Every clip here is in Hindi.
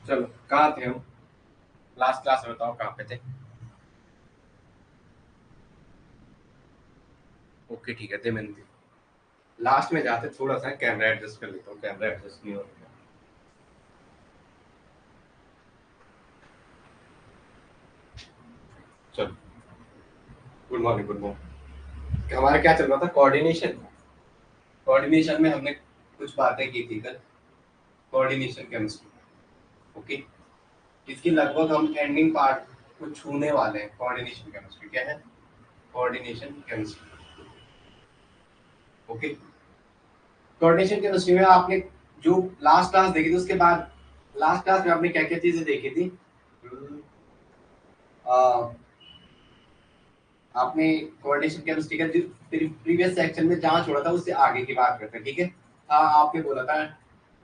चलो कहाँ थे हम? लास्ट क्लास में बताओ कहाँ पे थे? ओके ठीक है, थे मैंने लास्ट में जाते थोड़ा सा कैमरा एडजस्ट कर लेता हूँ, कैमरा एडजस्ट नहीं हो रहा। चलो, गुड मॉर्निंग गुड मॉर्निंग। हमारा क्या चल रहा था? कोऑर्डिनेशन। कोऑर्डिनेशन में हमने कुछ बातें की थी कल, कोऑर्डिनेशन केमिस्ट्री। ओके, इसकी लगभग हम एंडिंग पार्ट को छूने वाले हैं। कोऑर्डिनेशन केमिस्ट्री क्या है? Coordination chemistry. Okay, coordination chemistry में आपने जो लास्ट क्लास देखी थी उसके बाद लास्ट क्लास में आपने क्या क्या चीजें देखी थी? आ, आपने कोऑर्डिनेशन केमिस्ट्री का जो प्रीवियस सेक्शन में जहां छोड़ा था उससे आगे की बात करते हैं, ठीक है? आपने बोला था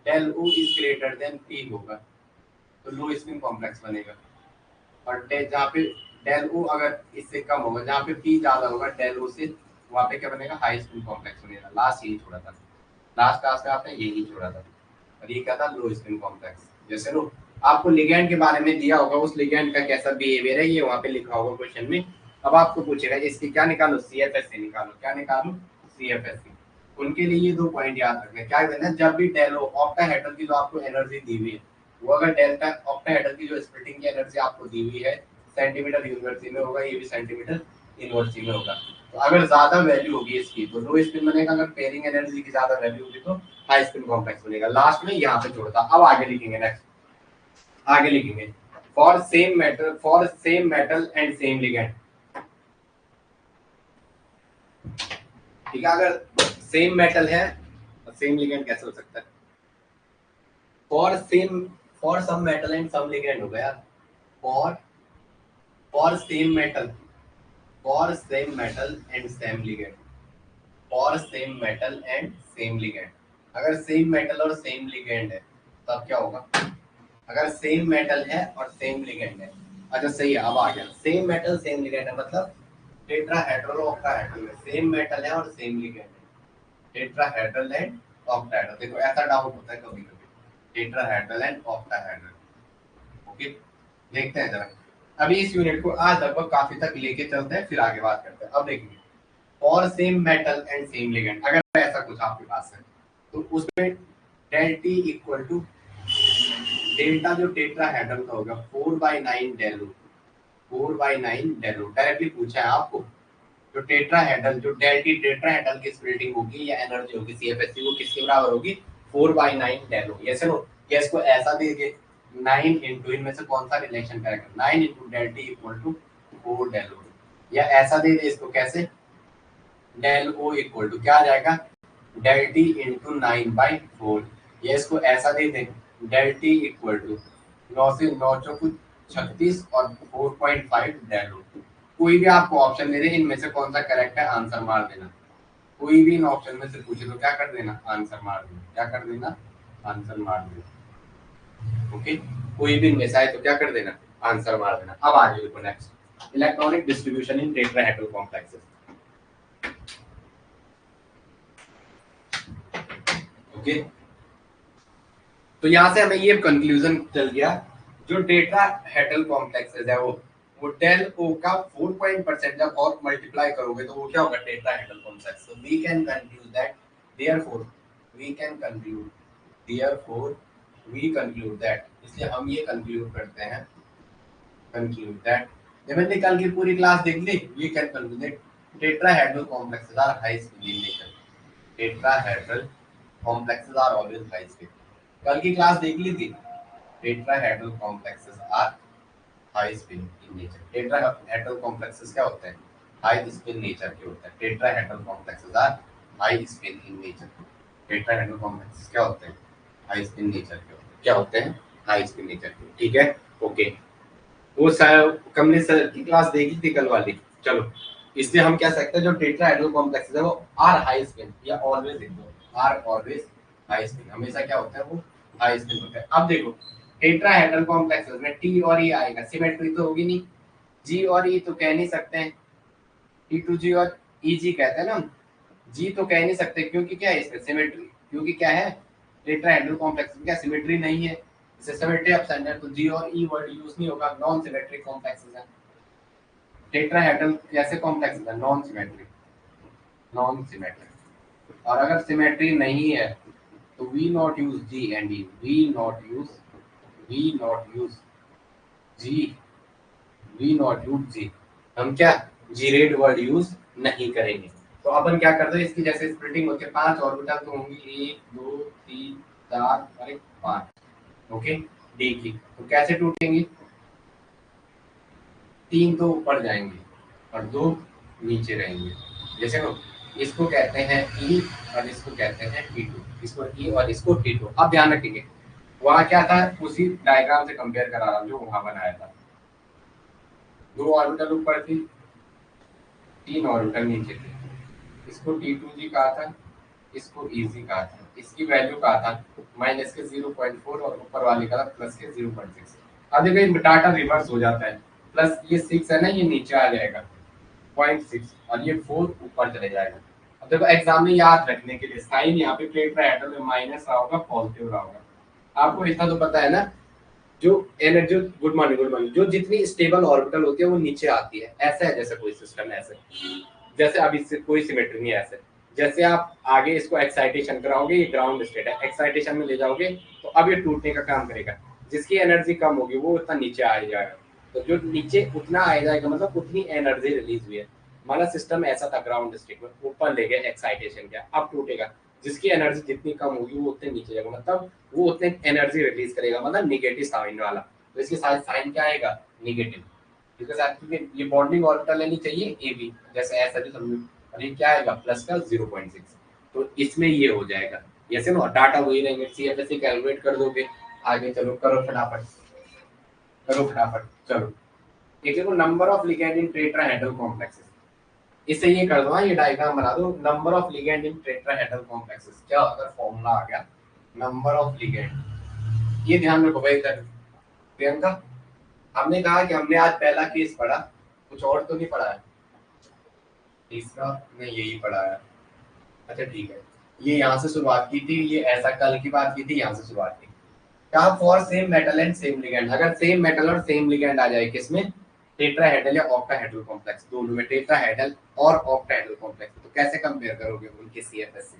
del O is greater than P होगा तो लो स्पिन कॉम्प्लेक्स बनेगा, और जहाँ पे डेल ओ अगर इससे कम होगा, जहाँ पे पी ज्यादा होगा डेल ओ से, वहाँ पे क्या बनेगा? हाई स्पिन कॉम्प्लेक्स बनेगा। लास्ट यही छोड़ा था, लास्ट क्लास में आपने यही छोड़ा था। और ये क्या था? लो स्पिन कॉम्प्लेक्स। जैसे लो आपको लिगैंड के बारे में दिया होगा, उस लिगैंड का कैसा बिहेवियर है ये वहाँ पे लिखा होगा क्वेश्चन में। अब आपको पूछेगा इसकी क्या निकालो? सीएफएससी निकालो। क्या निकालो? सीएफएससी। उनके लिए ये दो पॉइंट याद रखना है। क्या देना? जब भी डेलो ऑक्टाहेड्रल की जो आपको एनर्जी दी हुई है, वो अगर डेल्टा ऑक्टाहेड्रल की जो स्प्लिटिंग की एनर्जी आपको दी हुई है सेंटीमीटर यूनिवर्सिटी में होगा, ये भी सेंटीमीटर यूनिवर्सिटी में होगा। तो अगर ज्यादा वैल्यू होगी इसकी तो लो स्पिन बनेगा, अगर पेयरिंग एनर्जी की ज्यादा वैल्यू होगी तो हाई स्पिन कॉम्प्लेक्स बनेगा। लास्ट में यहाँ पे छोड़ता, अब आगे लिखेंगे। नेक्स्ट आगे लिखेंगे for same metal and same ligand. ठीक है, अगर सेम मेटल है तो सेम लिगेंड कैसे हो सकता है? For same for some metal and some ligand होगा यार। For for same metal for same metal and same ligand for same metal and same ligand. अगर सेम मेटल और सेम लिगेंड है तब क्या होगा? अगर सेम मेटल है और सेम लिगेंड है, अच्छा सही है, अब आ गया। सेम मेटल सेम लिगेंड है मतलब टेट्राहेड्रल और ऑक्टाहेड्रल में सेम मेटल है और सेम लिगेंड है। टेट्राहेड्रल एंड ऑक्टाहेड्रल, देखो ऐसा डाउट होता है कभी कभी, टेट्राहेड्रल एंड ऑक्टाहेड्रल। ओके, देखते हैं जरा। अभी इस यूनिट को आज लगभग काफी तक लेके चलते हैं, फिर आगे बात करते हैं। अब देखेंगे और same metal and same ligand, अगर ऐसा कुछ आपके पास है तो उसमें del T equal to delta जो टेट्राहेड्रल का होगा 4/9 डेलो, 4/9 डेलो डायरेक्टली पूछा है आपको। जो टेट्राहेड्रल जो डेल टी टेट्राहेड्रल की स्प्लिटिंग होगी या एनर्जी होगी सीएफएससी, वो किसके बराबर होगी? 4/9 डेलो। ये सुनो, ये इसको ऐसा दीजिए 9 इंटू, इनमें से कौन सा रिलेशन करेगा? 9 into del T equal to 4 del O, या ऐसा दे दे इसको कैसे? डेल ओ इक्वल टू क्या आ जाएगा? Del T into 9/4। ये इसको ऐसा दे दे डेल टी इक्वल टू 9 से 9 चौको 36 और 4.5 डेल ओ। कोई भी आपको ऑप्शन दे दे, इनमें से कौन सा करेक्ट है आंसर मार देना। कोई भी इन ऑप्शन में से पूछे तो क्या कर देना? आंसर मार देना। क्या कर देना? आंसर मार देना। ओके, कोई भी इनमें से आए तो क्या कर देना? आंसर मार देना। अब आगे देखो next, electronic distribution in tetrahedral complexes. Okay, तो यहाँ से हमें ये कंक्लूजन चल गया, जो टेट्राहेड्रल कॉम्प्लेक्सेस है वो डेल ओ का 4% जब और मल्टीप्लाई करोगे तो वो क्या होगा? Tetrahedral complex. So we can conclude that therefore we can conclude therefore we conclude that, इसलिए हम ये कंक्लूड करते हैं, कंक्लूड दैट, जब मैंने कल की पूरी क्लास देख ली, we can conclude that tetrahedral complexes are high speed in nature. Tetrahedral complexes are always high speed. कल की क्लास देख ली थी। Tetrahedral complexes are high spin in nature. Tetrahedral complexes क्या होते हैं? हाई स्पिन नेचर के होते हैं। Tetrahedral complexes are high spin in nature. Tetrahedral complexes क्या होते हैं? हाई स्पिन नेचर के होते हैं। क्या होते हैं? हाई स्पिन नेचर के। ठीक है, ओके। वो सर कमले सर की क्लास देखी थी कल वाली। चलो, इसलिए हम कह सकते हैं जो टेट्राहेड्रल कॉम्प्लेक्सेस है वो आर हाई स्पिन, या ऑलवेज लिख दो आर ऑलवेज हाई स्पिन, हमेशा क्या होता है? वो हाई स्पिन होता है। अब देखो टेट्राहेड्रल कॉम्प्लेक्सेस में टी और ई आएगा, सिमेट्री तो होगी नहीं। जी और ई तो कह नहीं सकते हैं, टी टू जी और ई जी कहते हैं ना हम। जी तो कह नहीं सकते क्योंकि क्या है इसमें? सिमेट्री। क्योंकि क्या है? टेट्राहेड्रल कॉम्प्लेक्स में क्या सिमेट्री नहीं है। इससे सिमेट्री एब्सेंट है तो जी और ई वर्ड यूज नहीं होगा, नॉन सिमेट्रिक कॉम्प्लेक्सेस है। टेट्राहेड्रल कैसे कॉम्प्लेक्सेस है? Non symmetric, non symmetric. और अगर सिमेट्री नहीं है तो we not use G and E, we not use G, we not use G, हम क्या जी रेड वर्ड यूज नहीं करेंगे। तो अपन क्या करते हैं, इसकी जैसे स्प्लिटिंग होती है 5 ऑर्बिटल तो होंगी 1 2 3 4 और 5, ओके डी की। तो कैसे टूटेंगी? 3 तो ऊपर जाएंगे और 2 नीचे रहेंगे। जैसे नो, इसको कहते हैं ई और इसको कहते हैं T2, इसको ई और इसको T2। अब ध्यान रखेंगे वहां क्या था, उसी डायग्राम से कंपेयर करा रहा हूं जो वहां बनाया था। 2 ऑर्बिटल ऊपर थी, 3 ऑर्बिटल नीचे थे। इसको T2G कहा था, इसको EG कहा था। इसकी वैल्यू कहा था माइनस के 0.4 और ऊपर वाले का था प्लस के 0.6। अब देखो डाटा रिवर्स हो जाता है, प्लस ये 6 है ना, ये नीचे आ जाएगा 0.6 और ये 4 ऊपर चले जाएगा। अब देखो एग्जाम में याद रखने के लिए साइन यहाँ पे टेट्राहेड्रल में माइनस रहा होगा, पॉजिटिव रहा होगा। आपको इतना तो पता है ना, जो energy, good morning good morning, जो जितनी स्टेबल ऑर्बिटल होती है वो नीचे आती है। ऐसा है जैसे कोई सिस्टम है, ऐसे जैसे अभी से कोई सिमेट्री नहीं है। ऐसे जैसे आप आगे इसको एक्साइटेशन कराओगे, ये ग्राउंड स्टेट है, एक्साइटेशन में ले जाओगे तो अब ये टूटने का काम करेगा। जिसकी एनर्जी कम होगी वो उतना नीचे आ जाएगा, तो जो नीचे उतना आ जाएगा मतलब उतनी एनर्जी रिलीज हुई है। हमारा सिस्टम ऐसा था ग्राउंड स्टेट में, ऊपर ले गए एक्साइटेशन किया, अब टूटेगा। जिसकी एनर्जी जितनी कम होगी वो उतने नीचे जाएगा, मतलब वो उतने एनर्जी रिलीज करेगा, मतलब निगेटिव साइन वाला। तो इसके साथ साइन क्या आएगा? निगेटिव। इसके साथ क्योंकि ये बॉन्डिंग ऑर्बिटल लेनी चाहिए ए बी, जैसे ऐसा भी समझो। और ये क्या आएगा? प्लस का 0.6। तो इसमें ये हो जाएगा। ऐसे ना डाटा वही रहेंगे, CFSE कैलकुलेट कर दोगे। आगे चलो करो फटाफट, करो फटाफट चलो। एक देखो number of ligand in tetrahedral complexes, इससे ये कर दो, ये डायग्राम बना दो। Number of ligand in tetrahedral complexes, क्या अगर फॉर्मूला आ गया नंबर ऑफ लिगेंड, ये ध्यान रखो भाई इधर प्रियंका। हमने कहा कि हमने आज पहला केस पढ़ा, कुछ और तो नहीं पढ़ा है? तीसरा ने यही पढ़ा है, अच्छा ठीक है। ये यहाँ से शुरुआत की थी, ये ऐसा कल की बात की थी, यहाँ से शुरुआत की। क्या for same metal and same ligand, अगर सेम मेटल और सेम लिगेंड आ जाए किसमें? टेट्राहेड्रल या ऑक्टाहेड्रल कॉम्प्लेक्स, दोनों में टेट्राहेड्रल और ऑक्टाहेड्रल कॉम्प्लेक्स, तो कैसे कंपेयर करोगे उनके CFS से?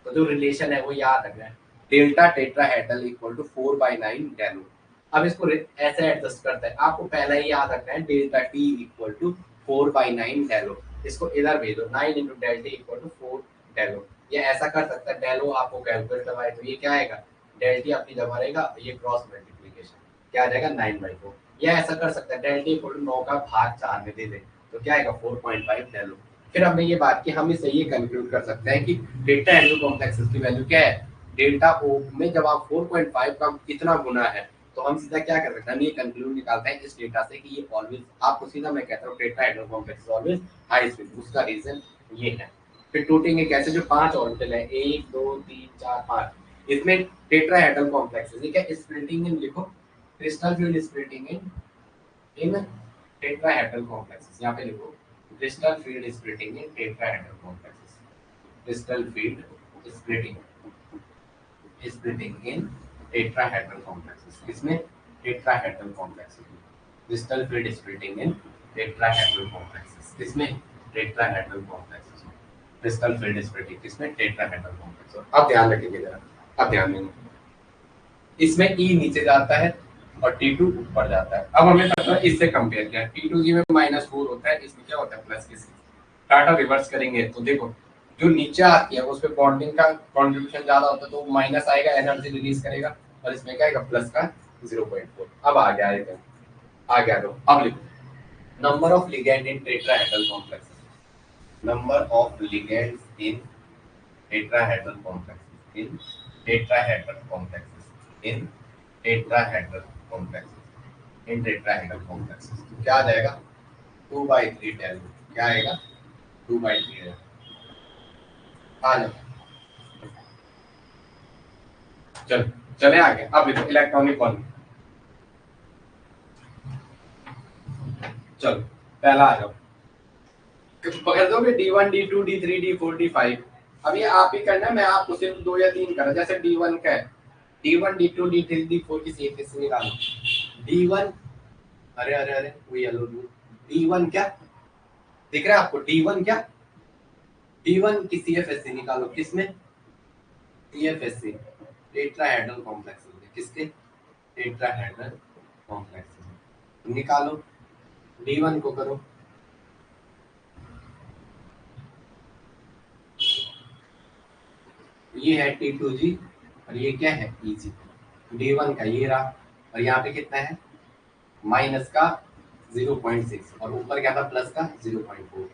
तो जो रिलेशन है वो याद रखना है, डेल्टा टेट्राहेड्रल इक्वल टू 4/9 डेलो। अब इसको ऐसे एडजस्ट करते हैं, आपको पहला ही याद रखना है डेल्टा टी इक्वल टू 4/9 डेलो। इसको इधर भेजो, 9 इंटू डेल्टा इक्वल टू 4 डेलो। ये ऐसा कर सकता है, डेलो आपको कैलकुलेट करवाए तो ये क्या आएगा? डेल्टा अपनी जगह रहेगा, ये क्रॉस मल्टीप्लिकेशन क्या आ जाएगा? 9/4। या ऐसा कर सकता है डेल्टा इक्वल टू 9 का भाग 4 में दे दे तो क्या आएगा? 4.5 डेलो। फिर हमने ये बात की, हम इससे ये कंक्लूड कर सकते हैं कि डेल्टा एंडो कॉम्प्लेक्सेस की वैल्यू क्या है? डेल्टा ओ में जब आप 4.5 का इतना गुना है तो हम सीधा क्या कर सकते हैं? हम ये कंक्लूड निकालते हैं इस डेटा से कि ये ऑलवेज, आपको सीधा मैं कहता हूँ tetra endo complex always high speed. उसका रीजन ये है। फिर टूटेंगे कैसे? जो 5 ऑर्बिटल है 1 2 3 4 5, इसमें टेट्राहेड्रल कॉम्प्लेक्स है, ठीक है। स्प्लिटिंग इन लिखो, crystal field splitting in tetrahedral complexes, यहाँ पे लिखो crystal field splitting in tetrahedral complexes. Crystal field splitting splitting in tetrahedral complexes, इसमें tetrahedral complexes. Crystal field splitting in tetrahedral complexes, इसमें tetrahedral complexes. Crystal field splitting इसमें टेट्राहेड्रल कॉम्प्लेक्स। अब ध्यान रखिए जरा, अब ध्यान देंगे, इसमें E नीचे जाता है और T2 ऊपर जाता है। अब हमें पता है इससे कंपेयर किया, T2G में -4 होता है, इसमें क्या होता है? प्लस के 6। डाटा रिवर्स करेंगे तो देखो जो नीचे आती है उस पे बॉन्डिंग का कंट्रीब्यूशन ज्यादा होता है तो माइनस आएगा, एनर्जी रिलीज करेगा, और इसमें क्या आएगा? प्लस का 0.4। अब आ गया आएगा, आ गया। तो अब लिखो number of ligand in tetrahedral complexes, number of ligands in tetrahedral complexes, in tetrahedral complexes, in tetrahedral complexes, in tetrahedral complexes. तो क्या आ जाएगा? 2/3 डेल। क्या आएगा? 2/3 डेल। आ जाओ, चल चले आगे। अब देखो इलेक्ट्रॉनिक बॉन्ड, चलो पहला आ जाओ, पकड़ दोगे D1 D2 D3 D4 D5। अब ये आप ही करना है, मैं आपको सिर्फ 2 या 3 करना। जैसे D1 का है, D1 D2 D3 D4 की CFSC निकालो। D1 अरे अरे अरे वो येलो D1 क्या दिख रहा है आपको? D1 क्या D1 की CFSC निकालो। किसमें? CFSC टेट्राहेड्रल कॉम्प्लेक्स में। किसके? टेट्राहेड्रल कॉम्प्लेक्स में। निकालो D1 को करो। ये है T2G और ये क्या है EG। D1 का ये रहा और यहाँ पे कितना है माइनस का 0.6 और ऊपर क्या था प्लस का 0.4।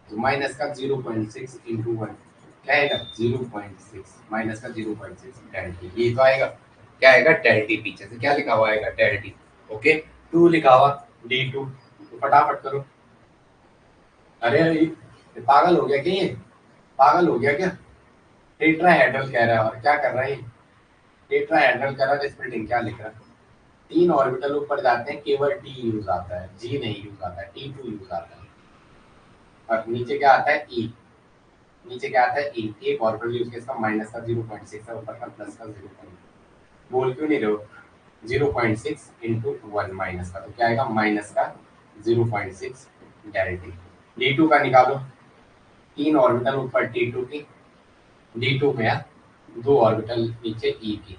तो माइनस का 0.6 इंटू वन क्या आएगा 0.6 माइनस का 0.6 डेल टी। ये तो आएगा क्या आएगा डेल टी। पीछे से क्या लिखा हुआ आएगा डेल टी। ओके 2 लिखा हुआ D2 तो फटाफट करो। अरे अरे ये पागल हो गया क्या? ये पागल हो गया क्या? टेट्राहेड्रल कह रहा है और क्या कर रहा है ये? टेट्राहेड्रल कह रहा है स्प्लिटिंग क्या लिख रहा है? 3 ऑर्बिटल ऊपर जाते हैं केवल T यूज आता है, G नहीं यूज आता है, T2 यूज आता है। और नीचे क्या आता है E। नीचे क्या आता है E। एक ऑर्बिटल यूज किया इसका माइनस का 0.6 है ऊपर का प्लस का 0. बोल क्यों नहीं रहे हो? 0.6 इंटू 1 माइनस का तो क्या आएगा माइनस का 0.6 डेल टी। D2 का निकालो। 3 ऑर्बिटल ऊपर T2 की, D2 में 2 ऑर्बिटल नीचे E की।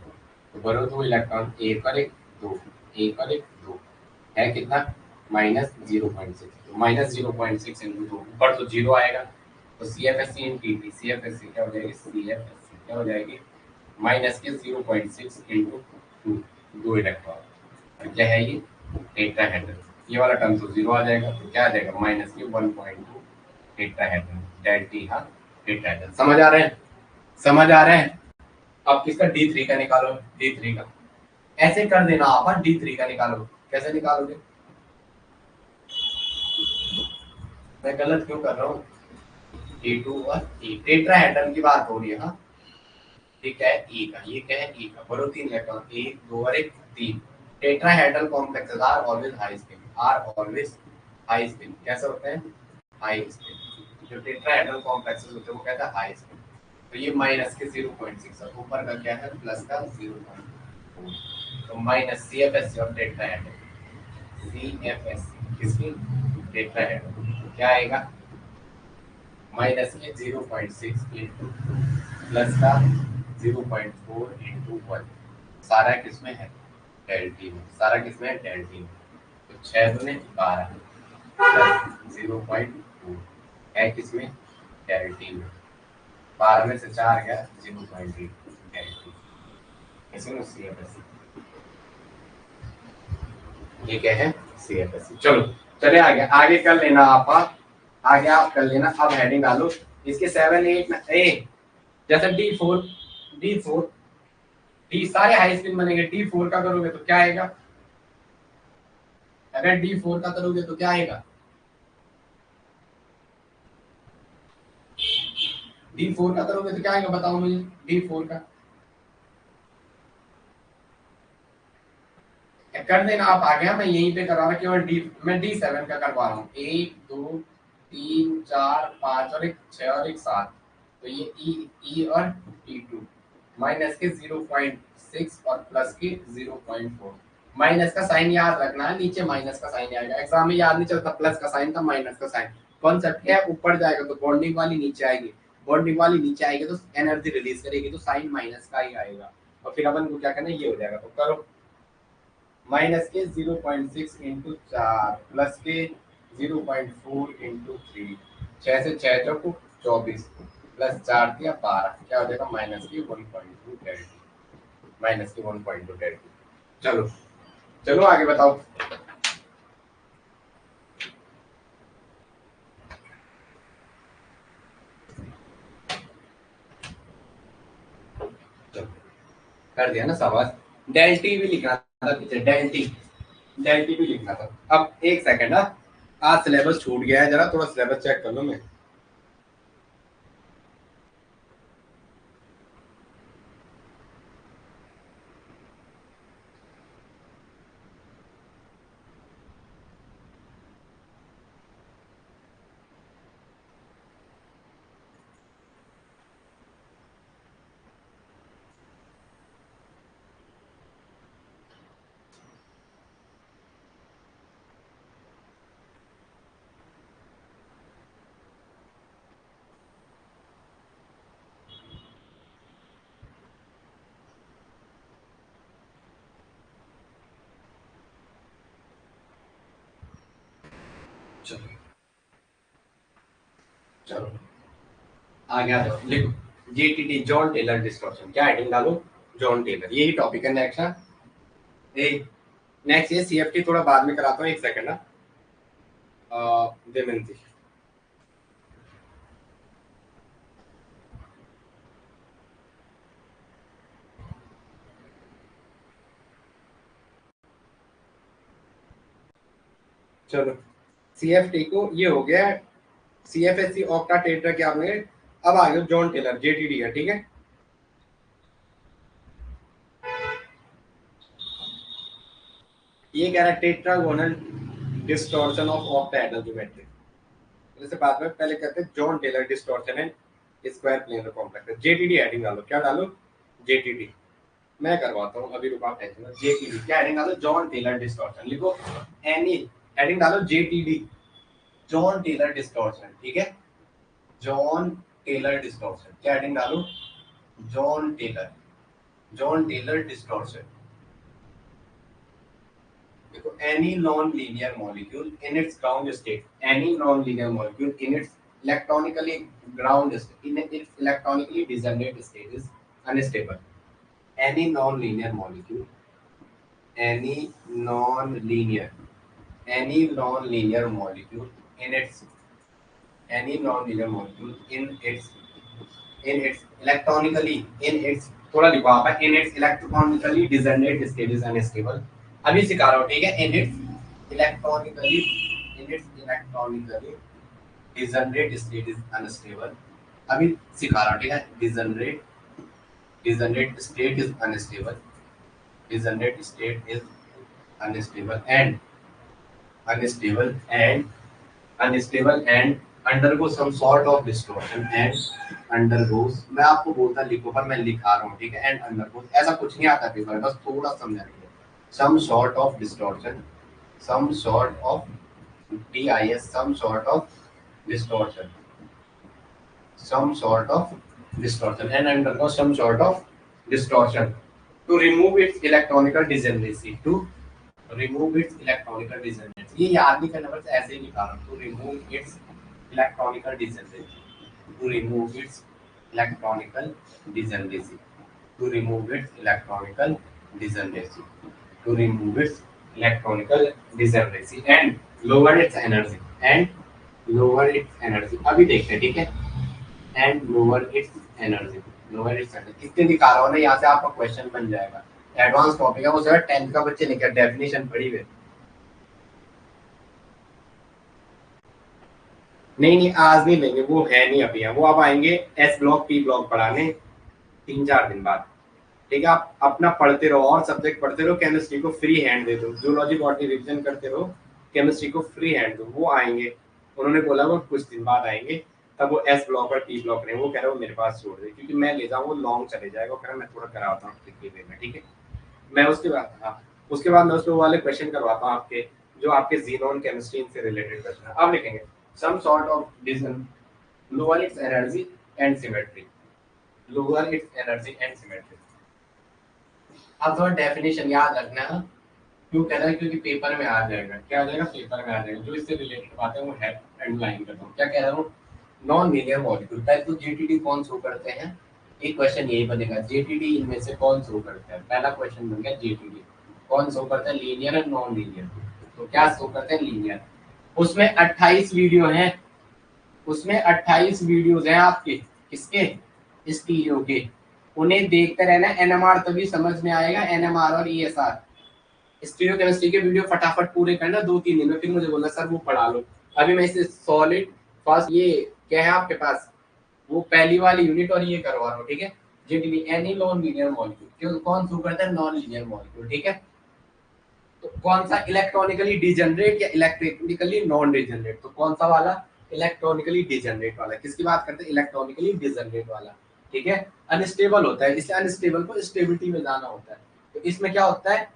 तो बरो 2 इलेक्ट्रॉन एक और एक 2 एक और एक 2 है कितना माइनस 0.6। तो माइनस 0.6 इंटू 2 ऊपर तो 0 आएगा तो CFSC इन TT CFSC क्या हो जाएगी CFSC क्या हो जाएगी माइनस के 0.6 इंटू 2 इलेक्ट्रॉन। क्या है ये टेट्राहेड्रल। ये वाला टर्म तो 0 आ जाएगा तो क्या आ जाएगा माइनस के 1.2 टेट्राहेड्रल डेल टी। हाँ टेट्राहेड्रल। समझ आ रहे हैं? समझ आ रहे हैं? अब किसका D3 का निकालो। D3 का ऐसे कर देना आप। D3 का निकालो। कैसे निकालोगे? मैं गलत क्यों कर रहा हूँ? T2 और E टेट्राहेड्रल की बात हो रही है। हाँ ठीक है E का ये क्या है E का बोलो 3 इलेक्ट्रॉन 1 2 और 1 3। Tetrahedral complexes are always high spin. Are always high spin. कैसे होते हैं हाई स्पिन? जो टेट्राहेड्रल कॉम्प्लेक्सेस होते हैं वो कहता है हाई स्पिन। तो ये माइनस के 0.6 और ऊपर का क्या है प्लस का 0.4। तो माइनस CFSC और टेट्राहेड्रल CFSC किसकी टेट्राहेड्रल क्या आएगा माइनस के 0.6 इंटू प्लस का 0.4 इंटू 1। सारा किसमें है डेल टी में। सारा किसमें है डेल टी में। तो 6 दूने 12 प्लस 0.4 है किसमें डेल टी में। 12 में से 4 गया 0.8 डेल टी। इसमें CFSC ये क्या है CFSC। चलो चले आगे आगे कर लेना आप। आगे आप कर लेना। अब हेडिंग डालो इसके 7 8 ए जैसे D4 डी सारे हाई स्पिन बनेंगे। D4 का करोगे तो क्या आएगा? अगर D4 का करोगे तो क्या आएगा? D4 का करोगे तो क्या आएगा बताओ मुझे। D4 का कर देना आप। आ गया मैं यहीं पे करा रहा केवल मैं D7 का करवा रहा हूँ। 1 2 3 4 5 और एक 6 और एक 7। तो ये E और T2 माइनस के 0.6 और प्लस के 0.4। माइनस का साइन याद रखना है नीचे माइनस का साइन आएगा। एग्जाम में याद नहीं चलता प्लस का साइन था माइनस का साइन। कॉन्सेप्ट क्या है ऊपर जाएगा तो बॉन्डिंग वाली नीचे आएगी। बॉन्डिंग वाली नीचे आएगी तो एनर्जी रिलीज करेगी तो साइन माइनस का ही आएगा। और फिर अपन को क्या करना है ये हो जाएगा। तो करो माइनस के 0.6 इंटू 4 प्लस के 0.4 इंटू 3 6 से 6 चौको 24 प्लस 4 दिया 12 क्या हो जाएगा माइनस की 1.2 डेल टी। माइनस की 1.2 डेल टी। चलो चलो आगे बताओ। चलो कर दिया ना शाबाश। डेल टी भी लिखना था पीछे डेल टी भी लिखना था। अब एक सेकंड। आज सिलेबस छूट गया है जरा थोड़ा सिलेबस चेक कर लो। मैं चलो चलो आगे आ जाओ, लिखो जीटीडी जॉन टेलर डिस्टॉर्शन, क्या हेडिंग डालो? जॉन टेलर, यही टॉपिक है नेक्स्ट। नेक्स्ट ये सीएफटी थोड़ा बाद में कराता हूँ, एक सेकंड ना। देवेंद्र, चलो सीएफटी को ये हो गया, सीएफएससी ऑक्टा टेट्रा क्या आपने। अब आ गया जॉन टेलर जेटीडी है, ठीक है। ये कह रहा है tetragonal distortion of octahedral geometry. जैसे बाद में पहले कहते हैं John Teller distortion and square planar complex. JTD heading डालो, क्या डालो? जेटीडी। मैं करवाता हूँ अभी, रुका टेंशन मत। जेटीडी क्या हेडिंग डालो? जॉन टेलर डिस्टॉर्शन लिखो। एनी हेडिंग डालो जेटीडी, जॉन टेलर डिस्टॉर्शन, ठीक है। जॉन टेलर डिस्टॉर्शन, क्या हेडिंग डालो? John Teller, John Teller distortion. देखो any non-linear molecule in its ground state, any non-linear molecule in its electronically ground state, in its electronically degenerate state is unstable. Any non-linear molecule, any non-linear, any non-linear molecule in its, any non-linear molecule in its electronically, in its, थोड़ा लिखो आप, in its electronically degenerate state is unstable। अभी सिखा रहा हूँ, ठीक है। in its electronically, in its electronically degenerate state is unstable। अभी सिखा रहा हूँ, ठीक है। degenerate, degenerate state is unstable, degenerate state is unstable and unstable and unstable and undergo some sort of distortion and undergoes, मैं आपको बोलता लिखो पर मैं लिखा रहा हूँ, ठीक है। and undergoes ऐसा कुछ नहीं आता पेपर, बस थोड़ा समझा लीजिए। some sort of distortion, some sort of DIS, some sort of distortion, some sort of distortion and undergoes some sort of distortion to remove its electronical degeneracy, to remove its electronical degeneracy। ये याद नहीं करना, बस ऐसे ही लिखा रहा हूँ। to remove its electronical degeneracy, to remove its electronical degeneracy, to remove its electronical degeneracy, to remove its electronical degeneracy and lower its energy, and lower its energy। अभी देखते हैं, ठीक है। and lower its energy, lower its energy इतने दिखा रहा हूँ ना, यहाँ से आपका क्वेश्चन बन जाएगा। एडवांस टॉपिक है वो, सर 10th का बच्चे नहीं क्या डेफिनेशन पढ़ी हुई। नहीं नहीं आज नहीं लेंगे, वो है नहीं अभी, वो अब आएंगे एस ब्लॉक पी ब्लॉक पढ़ाने 3-4 दिन बाद, ठीक है। आप अपना पढ़ते रहो और सब्जेक्ट पढ़ते रहो, केमिस्ट्री को फ्री हैंड दे दो, जूलॉजी बॉटनी रिवीजन करते रहो, केमिस्ट्री को फ्री हैंड दो। वो आएंगे, उन्होंने बोला वो कुछ दिन बाद आएंगे, तब वो एस ब्लॉक और पी ब्लॉक रहे। वो कह रहे हो मेरे पास छोड़ दे, क्योंकि मैं ले जाऊँ वो लॉन्ग चले जाएगा, वो कह रहा मैं थोड़ा कराता हूँ में, ठीक है। मैं उसके बाद, हाँ उसके बाद मैं उसको वाले क्वेश्चन करवाता हूँ आपके, जो आपके जीनोन केमिस्ट्री से रिलेटेड क्वेश्चन। अब लिखेंगे some sort of division, lower its energy and symmetry, lower its energy and symmetry। अब थोड़ा डेफिनेशन याद रखना है, क्यों कह रहा है? क्योंकि पेपर में आ जाएगा। क्या आ जाएगा? पेपर में आ जाएगा। जो इससे रिलेटेड बात है वो हेडलाइन करता हूँ। क्या कह रहा हूँ? Non linear molecule. पहले तो जीटीडी कौन शो करते हैं, एक क्वेश्चन यही बनेगा, जीटीडी इनमें से कौन शो करता है। पहला क्वेश्चन बन गया जीटीडी कौन शो करता है, लीनियर और नॉन लीनियर। तो क्या शो करते हैं? लीनियर। उसमें 28 वीडियो हैं, उसमें 28 वीडियोस हैं आपके, किसके? स्टीरियो के। उन्हें देखते रहना। एनएमआर तभी समझ में आएगा, एनएमआर और ईएसआर। स्टीरियो केमिस्ट्री के वीडियो फटाफट पूरे करना 2-3 दिन में, फिर मुझे बोलना सर वो पढ़ा लो। अभी मैं इसे सॉलिड फर्स्ट, ये क्या है आपके पास, वो पहली वाली यूनिट और ये करवा रहा हूँ, ठीक है। JTD any non linear molecule, क्यों कौन शो करता है? नॉन लीनियर मॉलिक्यूल, ठीक है। तो कौन सा? इलेक्ट्रॉनिकली डिजेनरेट या इलेक्ट्रिकली नॉन डिजेनरेट। तो कौन सा वाला? इलेक्ट्रॉनिकली डिजेनरेट वाला। किसकी बात करते हैं? इलेक्ट्रॉनिकली डिजेनरेट वाला, ठीक है। अनस्टेबल होता है, इसलिए अनस्टेबल को स्टेबिलिटी में जाना होता है। तो इसमें क्या होता है?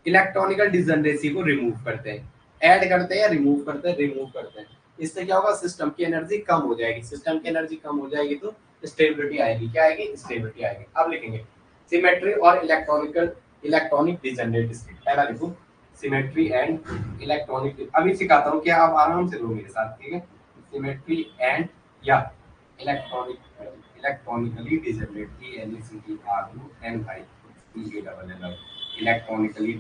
इलेक्ट्रॉनिकल डिजेनरेसी को रिमूव करते हैं, ऐड करते हैं या रिमूव करते हैं? रिमूव करते हैं। इससे क्या होगा? सिस्टम की एनर्जी कम हो जाएगी। सिस्टम की एनर्जी कम हो जाएगी तो स्टेबिलिटी आएगी। क्या आएगी? स्टेबिलिटी आएगी। अब लिखेंगे सिमेट्री और इलेक्ट्रॉनिक डिजेनरेट स्टेट। पहला लिखो सिमेट्री एंड इलेक्ट्रॉनिक, अभी सिखाता हूँ, क्या आप आराम से लो मेरे साथ, ठीक है। सिमेट्री एंड या electronically degenerate, electronically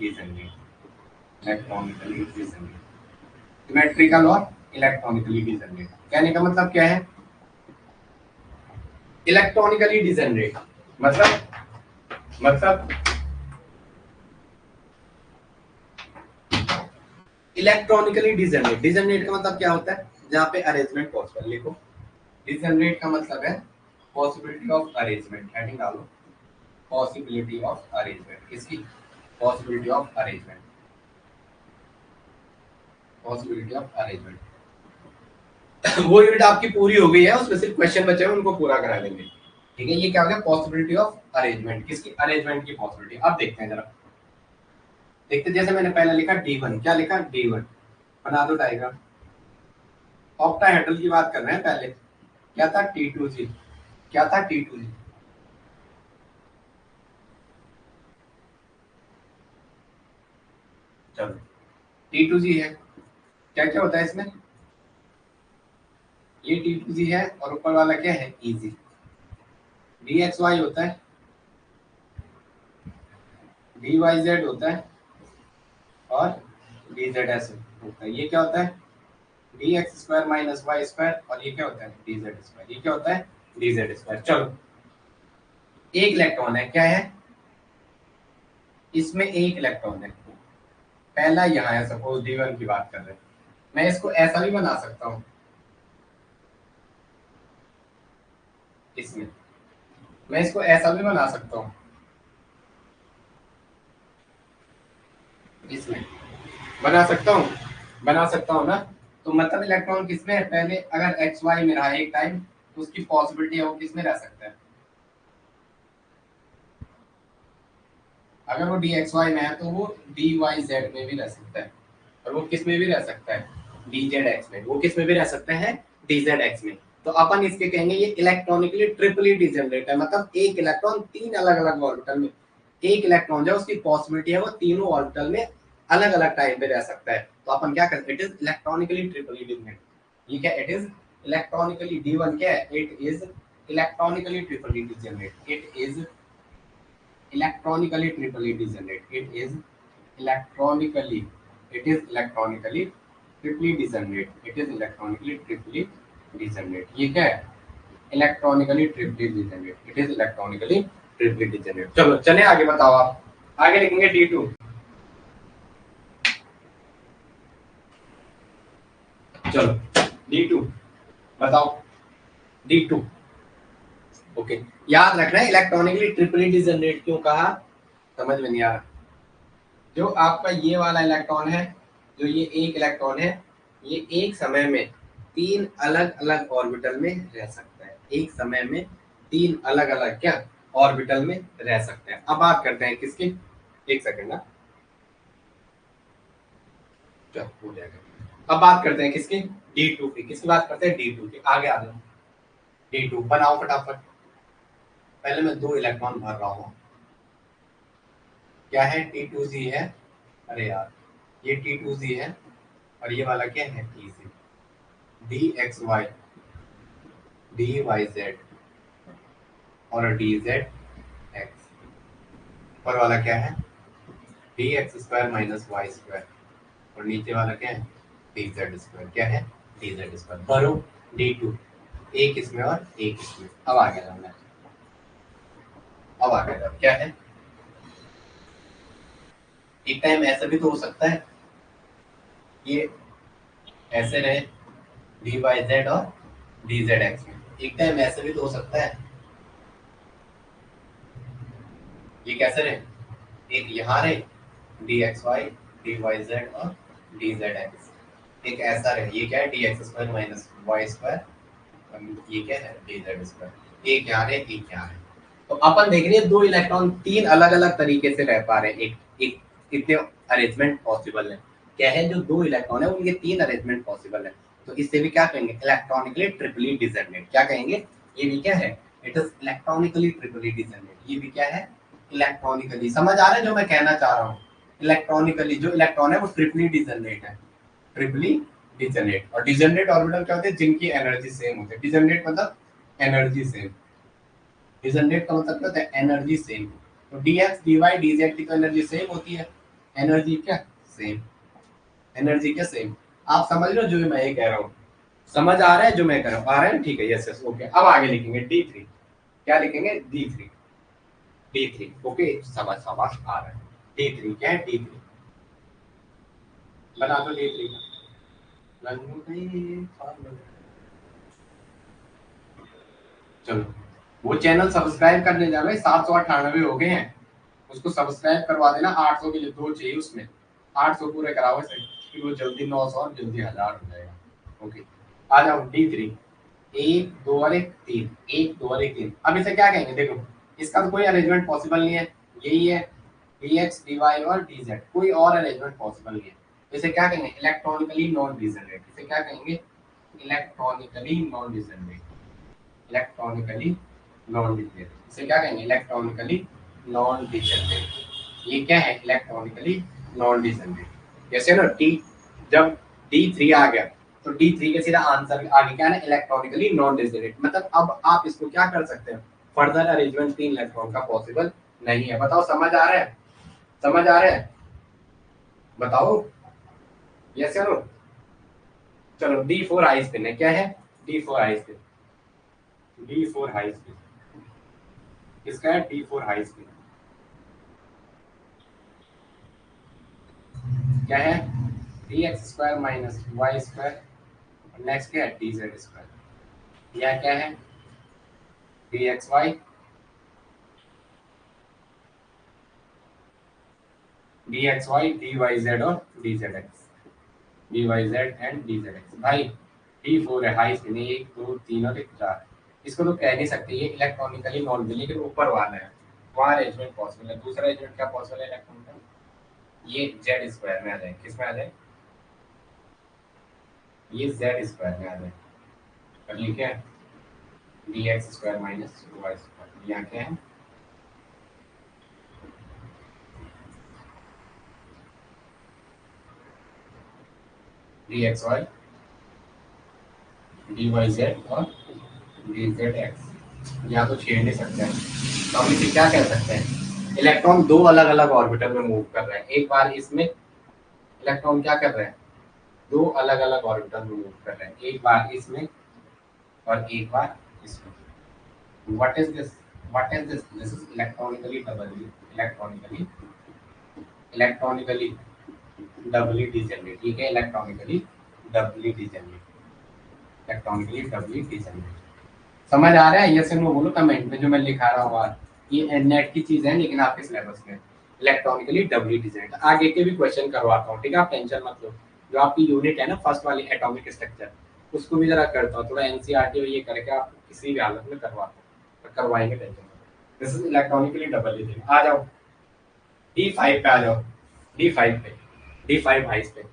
degenerate, symmetrical और इलेक्ट्रॉनिकली डिजेनरेट। कहने का मतलब क्या है? इलेक्ट्रॉनिकली डिजेनरेट मतलब इलेक्ट्रॉनिकली डिजेनरेट, डिजेनरेट का मतलब क्या होता है? जहाँ पे अरेंजमेंट पॉसिबल, लिखो। डिजेनरेट का मतलब है पॉसिबिलिटी ऑफ अरेंजमेंट, हेडिंग डालो, पॉसिबिलिटी ऑफ अरेंजमेंट। किसकी? Possibility of arrangement, possibility of arrangement. वो यूनिट आपकी पूरी हो गई है, उसमें सिर्फ क्वेश्चन बचे हैं, उनको पूरा करा लेंगे, ठीक है। ये क्या हो गया? Possibility of arrangement. किसकी? अरेंजमेंट की पॉसिबिलिटी। अब देखते हैं जरा, देखते, जैसे मैंने पहले लिखा D1, क्या लिखा? D1, बना दो डायग्राम। ऑक्टाहेड्रल की बात कर रहे हैं पहले, क्या था? T2G, क्या था? T2G। चलो, T2G है, क्या क्या होता है इसमें? ये T2G है और ऊपर वाला क्या है? EG। DXY होता है, DYZ होता है और DZS होता है। ये क्या होता है? dx square minus Y square, और ये क्या होता है? dz square. ये क्या होता है? dz square. चलो, एक इलेक्ट्रॉन है, क्या है इसमें? एक इलेक्ट्रॉन है, पहला यहाँ है, सपोज D1 की बात कर रहे हैं। मैं इसको ऐसा भी बना सकता हूँ, इसमें मैं इसको ऐसा भी बना सकता हूँ, इसमें बना सकता हूँ ना। तो मतलब इलेक्ट्रॉन किसमें है? पहले अगर एक्स वाई में रहा एक टाइम, तो उसकी पॉसिबिलिटी है वो किसमें रह सकता है? अगर वो डी एक्स वाई में है तो वो डी वाई जेड में भी रह सकता है, और वो किस में भी रह सकता है? डी जेड एक्स में। वो किस में भी रह सकता है? डी जेड एक्स में। तो अपन इसके कहेंगे ये इलेक्ट्रॉनिकली ट्रिपली डिजेनरेट है, मतलब एक इलेक्ट्रॉन तीन अलग अलग ऑर्बिटल में, एक इलेक्ट्रॉन जो उसकी पॉसिबिलिटी है वो तीनों ऑर्बिटल में अलग अलग टाइम पे रह सकता है। तो अपन क्या करते हैं? It is electronically triply degenerate. ये क्या? इट इज इलेक्ट्रॉनिकली, D1 क्या है? It is electronically triply degenerate, it is electronically triply degenerate, electronically it is electronically triply degenerate, it is electronically triply degenerate। ये क्या है? electronically triply degenerate, it is electronically triply degenerate। चलो चले आगे, बताओ आप। आगे लिखेंगे D2। चलो D2 बताओ, D2 ओके। याद रखना है इलेक्ट्रॉनिकली ट्रिपली डिजेनरेट क्यों कहा, समझ में नहीं आ रहा। जो आपका ये वाला इलेक्ट्रॉन है, जो ये एक इलेक्ट्रॉन है, ये एक समय में तीन अलग अलग ऑर्बिटल में रह सकता है, एक समय में तीन अलग अलग क्या ऑर्बिटल में रह सकते हैं। अब बात करते हैं किसकी, एक सेकंड ना, चलो हो जाएगा। अब बात करते हैं किसकी? D2 की। किसकी बात करते हैं? D2 की। आगे आ जाओ, D2 बनाओ फटाफट। पहले मैं दो इलेक्ट्रॉन भर रहा हूँ, क्या है? T2G है, अरे यार ये T2G है, और ये वाला क्या है? EG, DXY, DYZ और DZX। ऊपर वाला क्या है? DX square minus Y square, और नीचे वाला क्या है? DZ square. क्या है? DZ square. भरो D2, एक इसमें और एक इसमें। अब आ गया मैं, अब आ गया क्या है? एक टाइम ऐसा भी तो हो सकता है, ये ऐसे रहे DYZ और DZX में, एक टाइम ऐसे भी तो हो सकता है, ये कैसे रहे? एक यहाँ रहे DXY, DYZ और DZX, एक ऐसा रहे, ये क्या है? DX square minus Y square, ये क्या है? DZ square. एक यहाँ रहे, एक यहाँ रहे। तो अपन देख रहे हैं दो इलेक्ट्रॉन तीन अलग अलग तरीके से रह पा रहे हैं, एक एक कितने अरेंजमेंट पॉसिबल है? क्या है? जो दो इलेक्ट्रॉन है उनके तीन अरेंजमेंट पॉसिबल है। तो इससे भी क्या कहेंगे? Electronically triply degenerate. क्या कहेंगे? ये भी क्या है? It is electronically triply degenerate. ये भी क्या है? इलेक्ट्रॉनिकली। समझ आ रहा है जो मैं कहना चाह रहा हूँ? इलेक्ट्रॉनिकली जो इलेक्ट्रॉन है वो ट्रिपली डिजनरेट है, ट्रिपली डिजनरेट। और डिजनरेट ऑर्बिटल क्या होते हैं, जिनकी एनर्जी सेम होती है। डिजनरेट मतलब एनर्जी सेम, डिजनरेट का मतलब क्या होता है, एनर्जी सेम। तो dx dy dz की तो एनर्जी सेम होती है, एनर्जी क्या सेम, एनर्जी क्या सेम। आप समझ लो जो मैं ये कह रहा हूँ, समझ आ रहा है जो मैं कह रहा हूँ, आ रहा है, ठीक है, यस यस ओके। अब आगे लिखेंगे D3, क्या लिखेंगे D3, D3 ओके, समझ समझ आ रहा है। D3 क्या है, D3 बना दो, D3 चलो। वो चैनल सब्सक्राइब करने जा रहे, 798 हो गए हैं, उसको सब्सक्राइब करवा देना। 800 के लिए 2 चाहिए उसमें, 800 पूरे कराओ इसे, फिर वो जल्दी 900 और जल्दी 1000 हो जाएगा। ओके, आ जाओ D3, 1 2 और 1 3, 1 2 और 1 3। अब इसे क्या कहेंगे, देखो इसका तो कोई अरेंजमेंट पॉसिबल नहीं है, यही है dx dy और dz, कोई और अरेंजमेंट पॉसिबल नहीं है। इसे क्या कहेंगे, इलेक्ट्रॉनिकली नॉन डिजनरेट। इसे क्या कहेंगे, electronically non degenerate, electronically non degenerate. इसे क्या कहेंगे, इलेक्ट्रॉनिकली नॉन डिजनरेट। ये क्या है, इलेक्ट्रॉनिकली नॉन डिजनरेट। जैसे ना डी, जब D3 आ गया तो D3 के सीधा आंसर आगे क्या है ना, इलेक्ट्रॉनिकली नॉन डिजनरेट। मतलब अब आप इसको क्या कर सकते हैं, फर्दर अरेंजमेंट 3 इलेक्ट्रॉन का पॉसिबल नहीं है। बताओ समझ आ रहा है, समझ आ रहा है, बताओ यस या नो। चलो D4 हाई स्पिन है, क्या है D4 high spin, D4 high spin किसका है, D4 हाई स्पिन क्या है, dx square minus Y square, next क्या है dz स्क्वायर, यह क्या है dxy dxy dyz और dzx, dyz एंड dzx। भाई D4 है हाई स्पिन, 1 2 3 और 1 4। इसको तो कह नहीं सकते ये इलेक्ट्रॉनिकली नॉन, लेकिन ऊपर वाला है वहाँ अरेंजमेंट पॉसिबल है। दूसरा अरेंजमेंट क्या पॉसिबल है इलेक्ट्रॉन का, ये z स्क्वायर में आ जाए, किस में आ जाए, ये z स्क्वायर में आ जाए। और ये क्या है dx square minus Y square, यहाँ क्या है dxy dyz और dzx। यहाँ तो छेड़ नहीं सकते हैं, तो हम इसे क्या कह सकते हैं, इलेक्ट्रॉन दो अलग अलग ऑर्बिटल में मूव कर रहे हैं। एक बार इसमें इलेक्ट्रॉन क्या कर रहे हैं, दो अलग अलग ऑर्बिटल में मूव कर रहे हैं, एक बार इसमें और एक बार इसमें। What is this, what is this, this is electronically doubly, electronically, electronically doubly degenerate. ठीक है, electronically doubly degenerate, electronically doubly degenerate. समझ आ रहा है, यस नो बोलो कमेंट में, जो मैं लिखा रहा हूँ। ये नेट की चीज है लेकिन आपके सिलेबस में इलेक्ट्रॉनिकली डबली डिजाइन। आगे के भी क्वेश्चन करवाता हूँ, ठीक है, आप टेंशन मत लो। जो आपकी यूनिट है ना फर्स्ट वाली एटॉमिक स्ट्रक्चर, उसको भी जरा करता हूँ थोड़ा एनसीईआरटी और ये करके आप किसी भी हालत में करवाता हूँ, तो करवाएंगे, टेंशन मत। This is electronically double design. आ जाओ D5 पे, आ जाओ D5 पे, D5 हाइस पे।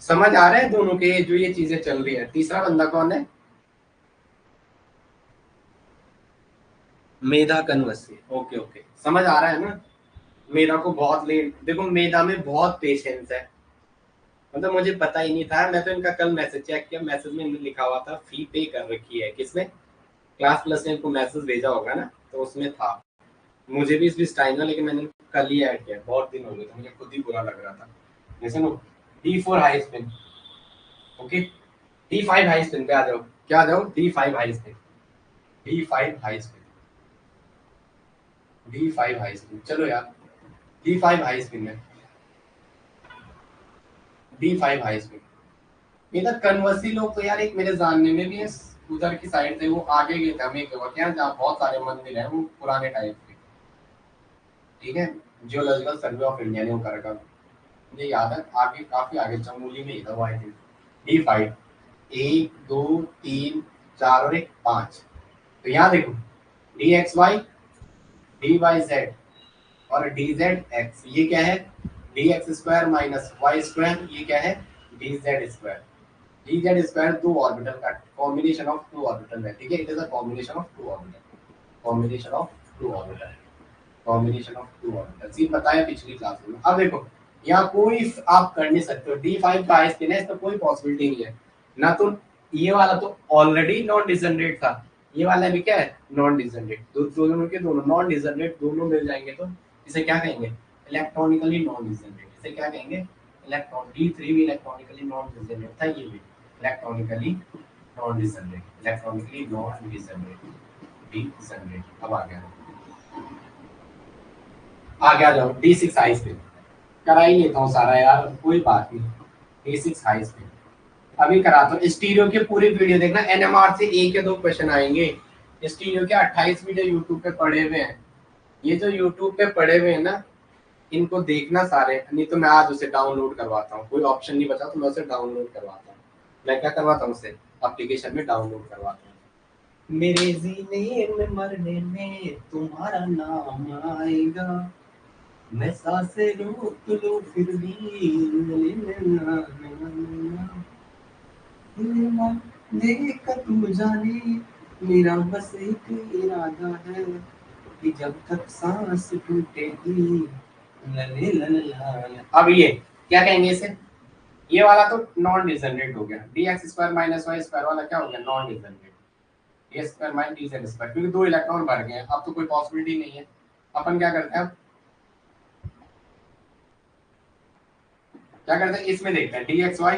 समझ आ रहा है दोनों के जो ये चीजें चल रही है। तीसरा बंदा कौन है, मेधा कनवसी। ओके ओके, समझ आ रहा है ना। मेधा को बहुत लेट, देखो मेधा में बहुत पेशेंस है, मतलब मुझे पता ही नहीं था। मैं तो इनका कल मैसेज चेक किया, मैसेज में इन्हें लिखा हुआ था फी पे कर रखी है, किसने, क्लास प्लस ने इनको मैसेज भेजा होगा ना, तो उसमें था। मुझे भी इस बीच टाइम था, लेकिन मैंने कल ही ऐड किया, बहुत दिन हो गए थे, मुझे खुद ही बुरा लग रहा था। जैसे no D4 high spin, okay D5 high spin पे आ जाओ, क्या आ जाओ D5 high spin, D5 high spin, D5 high spin. चलो यार D5 हाई स्पिन में, D5 हाई स्पिन। इधर कन्वर्सी लोग तो यार, एक मेरे जानने में भी है, उधर की साइड से वो आगे गए थे हमें क्या, जहाँ बहुत सारे मंदिर हैं वो पुराने टाइप के, ठीक है, जियोलॉजिकल सर्वे ऑफ इंडिया ने वो कर रखा। मुझे याद है आगे, काफी आगे चमोली में ही था वो, आई थिंक D5, 1 2 3 4 और 1 5। तो यहाँ देखो dxy dyz और dzx, ये क्या है dx square minus Y square, ये क्या है dz स्क्वायर। dz स्क्वायर दो ऑर्बिटल का कॉम्बिनेशन ऑफ टू ऑर्बिटल है, ठीक है, it is a combination of two orbital, combination of two orbital, combination of two orbital. ये बताया पिछली क्लास में। अब देखो या कोई आप कर नहीं सकते हो। D5 का हाई स्पिन है, इसमें कोई पॉसिबिलिटी नहीं है ना। तो ये वाला तो ऑलरेडी नॉन डिजनरेट था, ये वाला भी क्या है, नॉन डिजनरेट। दोनों के दोनों नॉन डिजनरेट दोनों मिल जाएंगे तो इसे क्या कहेंगे, इलेक्ट्रॉनिकली नॉन डिजनरेट। इसे क्या कहेंगे, इलेक्ट्रॉन। D3 भी इलेक्ट्रॉनिकली नॉन डिजनरेट था, ये भी electronically non degenerate, electronically non degenerate, degenerate. अब आ गया जाओ D6 हाई स्पिन करा ही लेता हूँ सारा यार, कोई बात नहीं। D6 हाई स्पिन अभी कराता हूँ। स्टीरियो के पूरी वीडियो देखना, NMR से एक या दो क्वेश्चन आएंगे। स्टीरियो के 28 वीडियो यूट्यूब पे पड़े हुए हैं। ये जो यूट्यूब पे पड़े हुए हैं ना, इनको देखना सारे, नहीं तो मैं आज उसे डाउनलोड करवाता हूँ। कोई ऑप्शन नहीं बचा तो मैं उसे डाउनलोड करवाता हूँ। मैं क्या करवाता हूँ उसे, एप्लीकेशन में डाउनलोड करवाता हूँ। मेरे जीने में मरने में तुम्हारा नाम आएगा, मैं सांसें रोक लूं फिर भी देख तू जाने, मेरा बस एक इरादा है कि जब तक सांस टूटेगी लले लला। अब ये क्या कहेंगे इसे, ये वाला तो नॉन डिजनरेट हो गया। dx square minus Y square वाला क्या हो गया, non degenerate. A square minus D Z square, क्योंकि दो इलेक्ट्रॉन भर गए हैं, अब तो कोई पॉसिबिलिटी नहीं है। अपन क्या करते हैं, क्या करते हैं, इसमें देखते हैं dx y।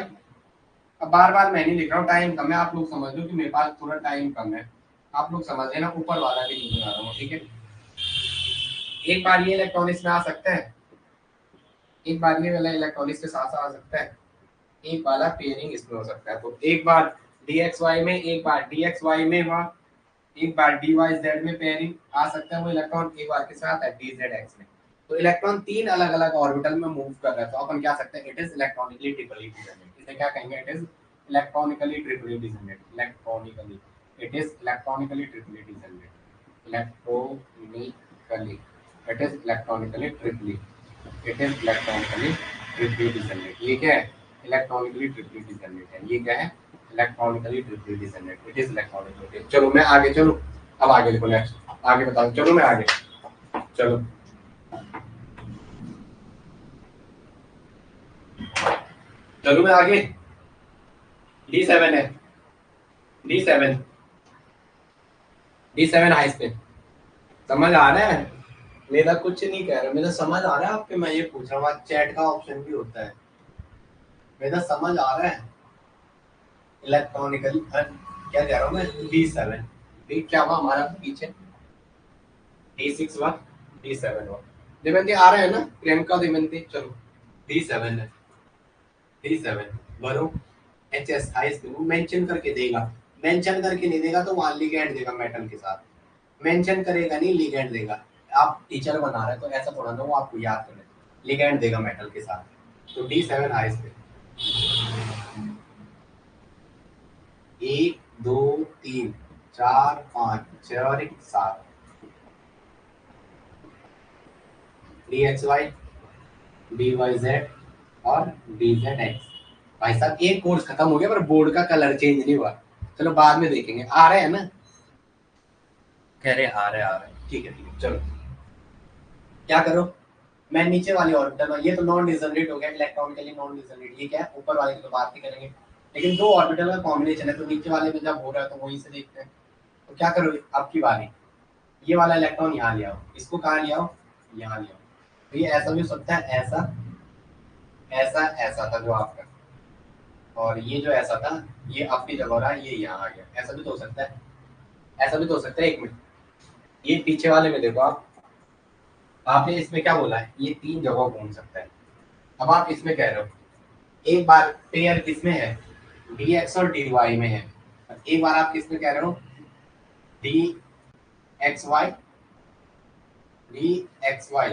अब बार बार मैं नहीं लिख रहा हूँ, टाइम कम है, आप लोग समझ लो कि मेरे पास थोड़ा टाइम कम है। आप लोग समझ लेना, ऊपर वाला भी नहीं बना रहा हूँ, ठीक है। एक बार ये इलेक्ट्रॉन इसमें आ सकता है, एक बार ये वाला इलेक्ट्रॉन इसके साथ आ सकता है, एक वाला पेयरिंग इसमें हो सकता है। तो एक बार dxy में, एक बार dxy में वहाँ, एक बार dyz में पेयरिंग आ सकता है वो इलेक्ट्रॉन, एक बार के साथ है dzx में। तो इलेक्ट्रॉन तीन अलग अलग ऑर्बिटल में मूव कर रहा है, तो अपन क्या सकते हैं, it is electronically triply dissonant. इसे क्या कहेंगे, it is electronically triply dissonant, electronically, it is electronically triply dissonant, electronically, it is electronically triply, it is electronically triply dissonant. ये क्या है, इलेक्ट्रॉनिकली ट्रिपली डिसोनेट है। ये क्या है, electronically triply डिसोनेट, it is electronically. चलो मैं आगे चलो, अब आगे लिखो, नेक्स्ट आगे बताओ, चलो मैं आगे, चलो चलो मैं आगे। D7 है, D7, D7 हाई स्पिन। समझ आ रहा है, मेरा कुछ नहीं कह रहा, मेरा समझ आ रहा है आपके, मैं ये पूछ रहा हूँ, चैट का ऑप्शन भी होता है, मेरा समझ आ रहा है। इलेक्ट्रॉनिकल क्या कह रहा हूँ मैं, D7, D क्या हुआ हमारा पीछे, D6 हुआ, D7 हुआ। दिवंती आ रहा है ना, प्रियंका दिवंती, चलो D7 है, D7 भरो। HS हाई स्पिन वो मेंशन करके देगा, मेंशन करके नहीं देगा तो वहां लिगेंड देगा मेटल के साथ, मेंशन करेगा नहीं लिगेंड देगा। आप टीचर बना रहे तो ऐसा थोड़ा ना वो आपको याद कर ले, लिगेंड देगा मेटल के साथ। तो D7 हाई स्पिन, 1 2 3 4 5 6 और 1 7, DXY DYZ और DZX। भाई साहब एक कोर्स खत्म हो गया पर बोर्ड का कलर चेंज नहीं हुआ, चलो बाद में देखेंगे। आ रहे हैं ना, कह रहे आ रहे, ठीक है ठीक है। चलो क्या करो, मैं नीचे वाली ऑर्बिटल में, ये तो नॉन डिजनरेट हो गया, इलेक्ट्रॉन के लिए नॉन डिजनरेट। ये क्या है, ऊपर वाले की तो बात नहीं करेंगे, लेकिन दो ऑर्बिटल का कॉम्बिनेशन है, तो नीचे वाले में जब हो रहा है तो वहीं से देखते हैं। तो क्या करो, आपकी बारी, ये वाला इलेक्ट्रॉन यहाँ ले आओ, इसको कहाँ ले आओ, यहाँ ले आओ। तो ये ऐसा भी हो सकता है, ऐसा ऐसा ऐसा था जो आपका, और ये जो ऐसा था ये आपकी जगह हो रहा है, ये यहाँ आ गया, ऐसा भी तो हो सकता है, ऐसा भी तो हो सकता है। एक मिनट, ये पीछे वाले में देखो आप, आपने इसमें क्या बोला है, ये तीन जगह घूम सकता है। अब आप इसमें कह रहे हो, एक बार पेयर किसमें है, dx और dy में है, एक बार आप किसमें कह रहे हो, dxy, dxy,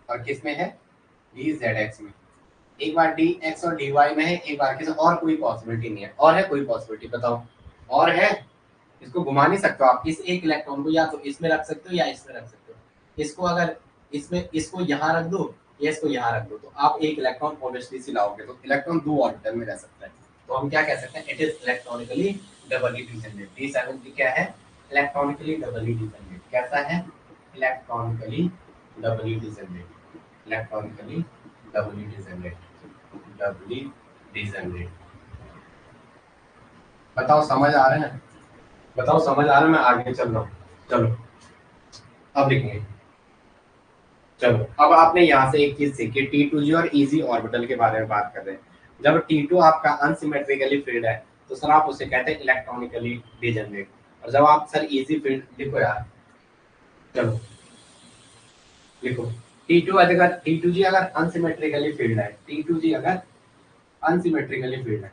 और किसमें है, dzx में। एक बार dx और dy में है, एक बार किस, और कोई पॉसिबिलिटी नहीं है, और है कोई पॉसिबिलिटी बताओ, और है। इसको घुमा नहीं सकते हो आप, इस एक इलेक्ट्रॉन को या तो इसमें रख सकते हो या इसमें रख सकते हो। इसको अगर इसमें, इसको यहाँ रख दो या इसको यहाँ रख दो, तो आप एक इलेक्ट्रॉन ऑब्वियसली से लाओगे, तो इलेक्ट्रॉन दो ऑर्बिटल में रह सकता है। तो हम क्या कह सकते हैं, it is electronically Dabali डिसोनेट। D7 की क्या है, इलेक्ट्रॉनिकली डबली डिसोनेट। कैसा है, इलेक्ट्रॉनिकली डबली डिसोनेट, इलेक्ट्रॉनिकली डबली डिजेनरेट, डबली डिजेनरेट। बताओ समझ आ रहे हैं? बताओ समझ आ रहा है? मैं आगे चल रहा हूँ। चलो अब लिखेंगे। चलो अब आपने यहाँ से एक चीज सीखी, T2G और इजी ऑर्बिटल के बारे में बात कर रहे हैं। जब T2 आपका अनसिमेट्रिकली फील्ड है तो सर आप उसे कहते हैं इलेक्ट्रॉनिकली डिजेनरेट। और जब आप सर इजी फील्ड, लिखो यार, चलो लिखो, T2G अगर अनसिमेट्रिकली फील्ड है, T2G अगर अनसिमेट्रिकली फील्ड है,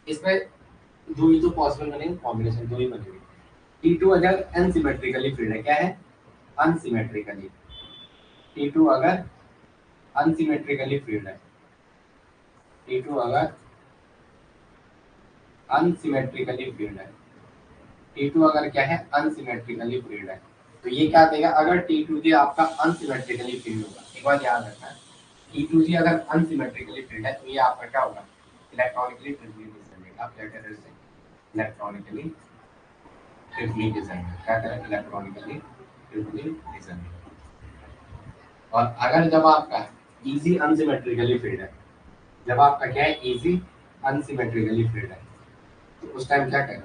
इसमें दो ही तो पॉसिबल बनेंगे, कॉम्बिनेशन दो ही बनेंगे। T2 अगर अनसिमेट्रिकली फील्ड है, क्या है? अनसिमेट्रिकली। T2 अगर अनसिमेट्रिकली फील्ड है, T2 अगर अनसिमेट्रिकली फील्ड है, T2 अगर क्या है? अनसिमेट्रिकली फील्ड है, तो ये क्या देगा? अगर T2G आपका अनसिमेट्रिकली फील्ड होगा, एक बार याद रखना है, T2G अगर अनसिमेट्रिकली फील्ड है तो ये आपका क्या होगा? Electronically triply degenerate. आप क्या कह रहे हैं? Electronically triply degenerate. क्या करें? Electronically triply degenerate. और अगर जब आपका इजी अनसिमेट्रिकली फील्ड है, जब आपका क्या है? इजी अनसिमेट्रिकली फील्ड है, तो उस टाइम क्या करें?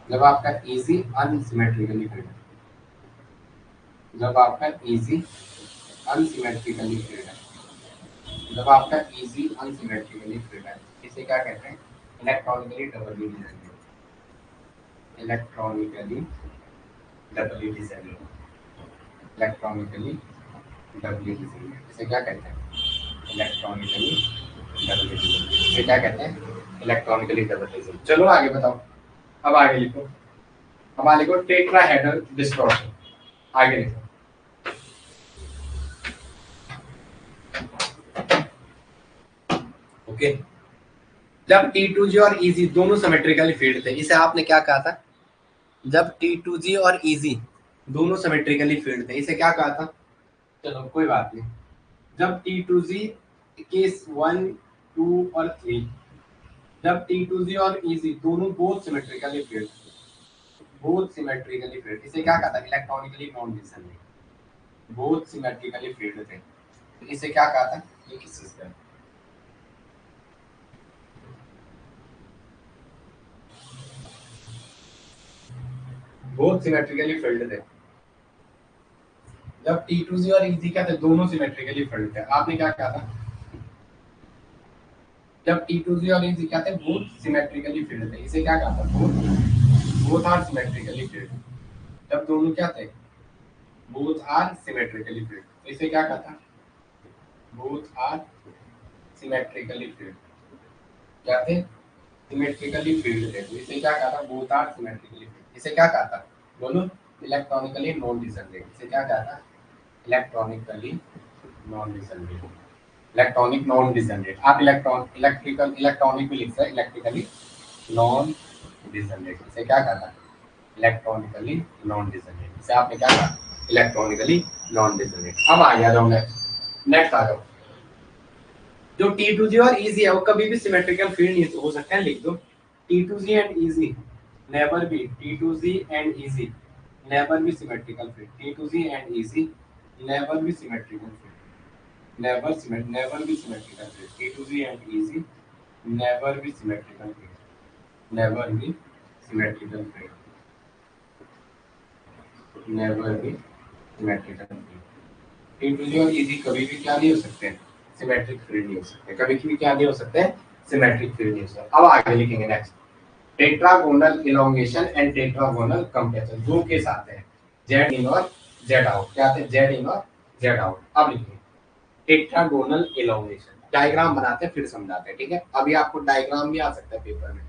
जब आपका इजी अनसिमेट्रिकली फील्ड है, जब आपका इजी अनसिमेट्रिकली फील्ड है, जब आपका इजी अनसिमेट्रिकली फील्ड है, इसे क्या कहते हैं? Electronically doubly degenerate. Electronically doubly degenerate, electronically doubly degenerate, इसे क्या कहते हैं? इलेक्ट्रॉनिकली डबली डिजेनरेट, इसे क्या कहते हैं? Electronically double degenerate. चलो आगे बताओ, अब आगे लिखो, अब आगे लिखो टेट्राहेड्रल डिस्टॉर्शन। आगे लिखो, ओके। जब T2G और EG दोनों सिमेट्रिकली फील्ड थे, इसे आपने क्या कहा था? जब T2G और EG दोनों सिमेट्रिकली फील्ड थे, इसे क्या कहा था? चलो कोई बात नहीं। जब T2G केस 1, 2 और 3, जब T2G और EG दोनों both symmetrically field, both symmetrically filled, इसे क्या कहा था? Electronically non descending. Both symmetrically field थे, तो इसे क्या कहा था? ये किस चीज का? बोथ सिमेट्रिकली फील्ड थे। जब T2G और EG क्या थे? दोनों सिमेट्रिकली फील्ड थे। आपने क्या कहा था? जब T2G और EG क्या थे? बोथ सिमेट्रिकली फील्ड थे, इसे क्या कहा था? Both are symmetrically filled. जब दोनों क्या थे? बोथ आर सिमेट्रिकली फील्ड, तो इसे क्या कहा था? Both are symmetrically filled. क्या थे? सिमेट्रिकली फील्ड थे, तो इसे क्या कहा था? Both are symmetrically filled. इसे क्या कहा था? बोलो। Electronically non descendant. इसे क्या कहा था? Electronically non descendant. Electronic non descendant. आप इलेक्ट्रॉनिक भी लिख सकते हैं, इलेक्ट्रिकली नॉन डिसेंडेंट। इसे क्या कहा था? Electronically non descendant. इसे आपने क्या कहा? Electronically non descendant. अब आ गया जाओ नेक्स्ट आ जाओ। जो T2G और EG है वो कभी भी सिमेट्रिकल फील्ड नहीं हो सकते हैं, लिख दो। T2G and EG never be, T2G and EG never be symmetrical field. T2G and EG never be symmetrical field, never be symmetrical field. T2G and EG never be symmetrical field, never be symmetrical field, never be symmetrical field. T2G और EG कभी भी क्या नहीं हो सकते? सिमेट्रिक फील्ड नहीं हो सकते, कभी भी क्या नहीं हो सकते? सिमेट्रिक फील्ड नहीं हो सकते। अब आगे लिखेंगे next, tetragonal elongation and tetragonal compression. दो केस आते हैं, जेड इन और जेड आउट। क्या आते हैं? जेड इन और जेड आउट। अब लिखिए टेट्रागोनल इलोंगेशन। डायग्राम बनाते हैं फिर समझाते हैं, ठीक है? अभी आपको डायग्राम भी आ सकता है पेपर में।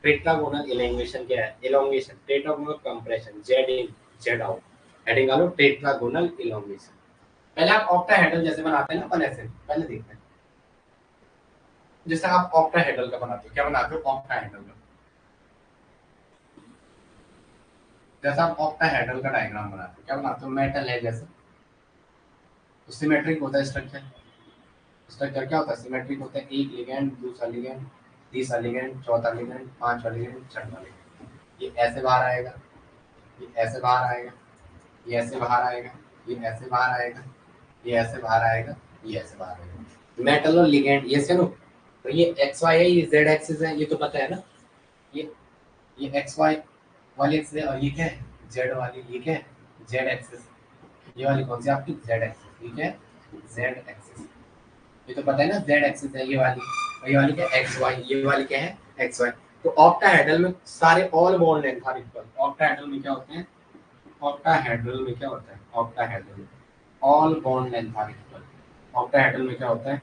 टेट्रागोनल इलोंगेशन क्या है? इलोंगेशन, टेट्रागोनल कंप्रेशन, जेड इन जेड आउट। हेडिंग डालो टेट्रागोनल इलोंगेशन। पहले आप ऑक्टाहेड्रल जैसे बनाते हैं ना अपन, ऐसे पहले देखते हैं। जैसे आप ऑक्टाहेड्रल का बनाते हो, क्या बनाते हो? ऑक्टाहेड्रल का, जैसे आप ऑक्टाहेड्रल का डायग्राम बनाते हो, क्या बनाते हो? मेटल है जैसे, तो सिमेट्रिक होता है स्ट्रक्चर। स्ट्रक्चर क्या होता है? सिमेट्रिक होता है। एक लिगेंड, दूसरा लिगेंड, तीसरा लिगेंड, चौथा लिगेंड, पांचवा लिगेंड, छठवां लिगेंड। ये ऐसे बाहर आएगा, ये ऐसे बाहर आएगा, ये ऐसे बाहर आएगा, ये ऐसे बाहर आएगा, ये ऐसे बाहर आएगा, ये ऐसे बाहर है मेटल और लिगेंड ये से नो। तो ये एक्स वाई है, ये जेड एक्सिस है, ये तो पता है ना। ये एक्स वाई वाली एक्सिस है और ये क्या है जेड वाली, ये क्या है जेड एक्सिस। ये वाली कौन सी आपकी जेड एक्सिस, ये क्या है जेड एक्सिस। ये तो पता है ना जेड एक्सिस है ये वाली, और ये वाली क्या है एक्स वाई, ये वाली क्या है एक्स वाई। तो ऑक्टाहेड्रल में सारे all bond length are equal. Octahedral में क्या होते हैं, ऑक्टाहेड्रल में क्या होता है, ऑक्टाहेड्रल में all bond length are equal. Octahedral में क्या होता है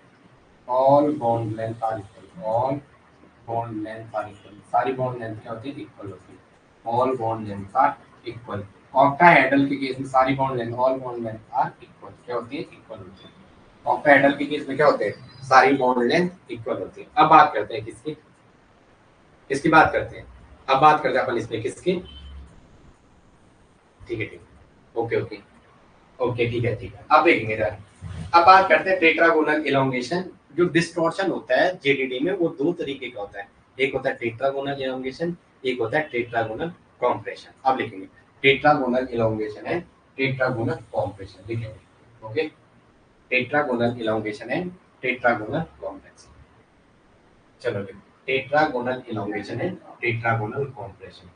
all bond length are equal, all bond length are equal. सारी बॉन्ड लेंथ क्या होती है इक्वल होती है, all bond length are equal. Octahedral के केस में सारी bond length all bond length are equal क्या होती है इक्वल होती है। ऑक्टाहेड्रल के केस में क्या होते हैं सारी बॉन्ड लेंथ इक्वल होती है। अब बात करते हैं किसकी, किसकी बात करते हैं, अब बात करते हैं अपन इसमें किसकी, ठीक है ठीक है ओके ओके ओके ठीक है ठीक है। अब देखेंगे जरा, अब बात करते हैं टेट्रागोनल इलोंगेशन। जो डिस्टॉर्शन होता है जेडीडी में वो दो तरीके का होता है, एक होता है टेट्रागोनल इलोंगेशन, एक होता है टेट्रागोनल कॉम्प्रेशन। अब लिखेंगे टेट्रागोनल इलोंगेशन है टेट्रागोनल कॉम्प्रेशन लिखेंगे, ओके। टेट्रागोनल इलोंगेशन है टेट्रागोनल कॉम्प्रेशन। चलो लिखो टेट्रागोनल इलोंगेशन है tetragonal compression.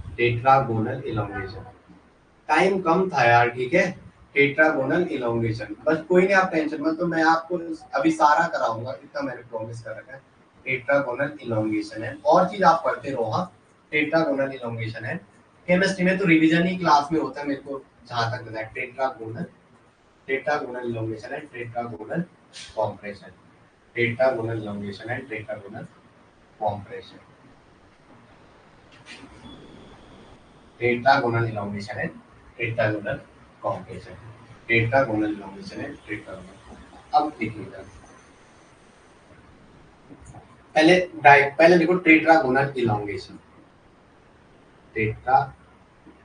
Tetragonal elongation time कम था यार, ठीक है। टेट्रागोनल इलोंगेशन बस कोई नहीं, आप टेंशन मत, तो मैं आपको अभी सारा कराऊंगा, इतना मैंने प्रॉमिस कर रखा है। टेट्रागोनल इलोंगेशन है, और चीज आप पढ़ते रहो। हाँ टेट्रागोनल इलोंगेशन है, केमिस्ट्री में तो रिवीजन ही क्लास में होता है मेरे को जहां तक पता है। टेट्रागोनल, टेट्रागोनल इलोंगेशन है टेट्रागोनल कॉम्प्रेशन। टेट्रागोनल इलोंगेशन है टेट्रागोनल कॉम्प्रेशन। टेट्रागोनल इलोंगेशन है टेट्रागोनल कॉम्प्रेशन। टेट्रागोनल इलोंगेशन है टेट्रागोनल। अब देखिएगा पहले देखो टेट्रागोनल इलोंगेशन। टेट्रागोनल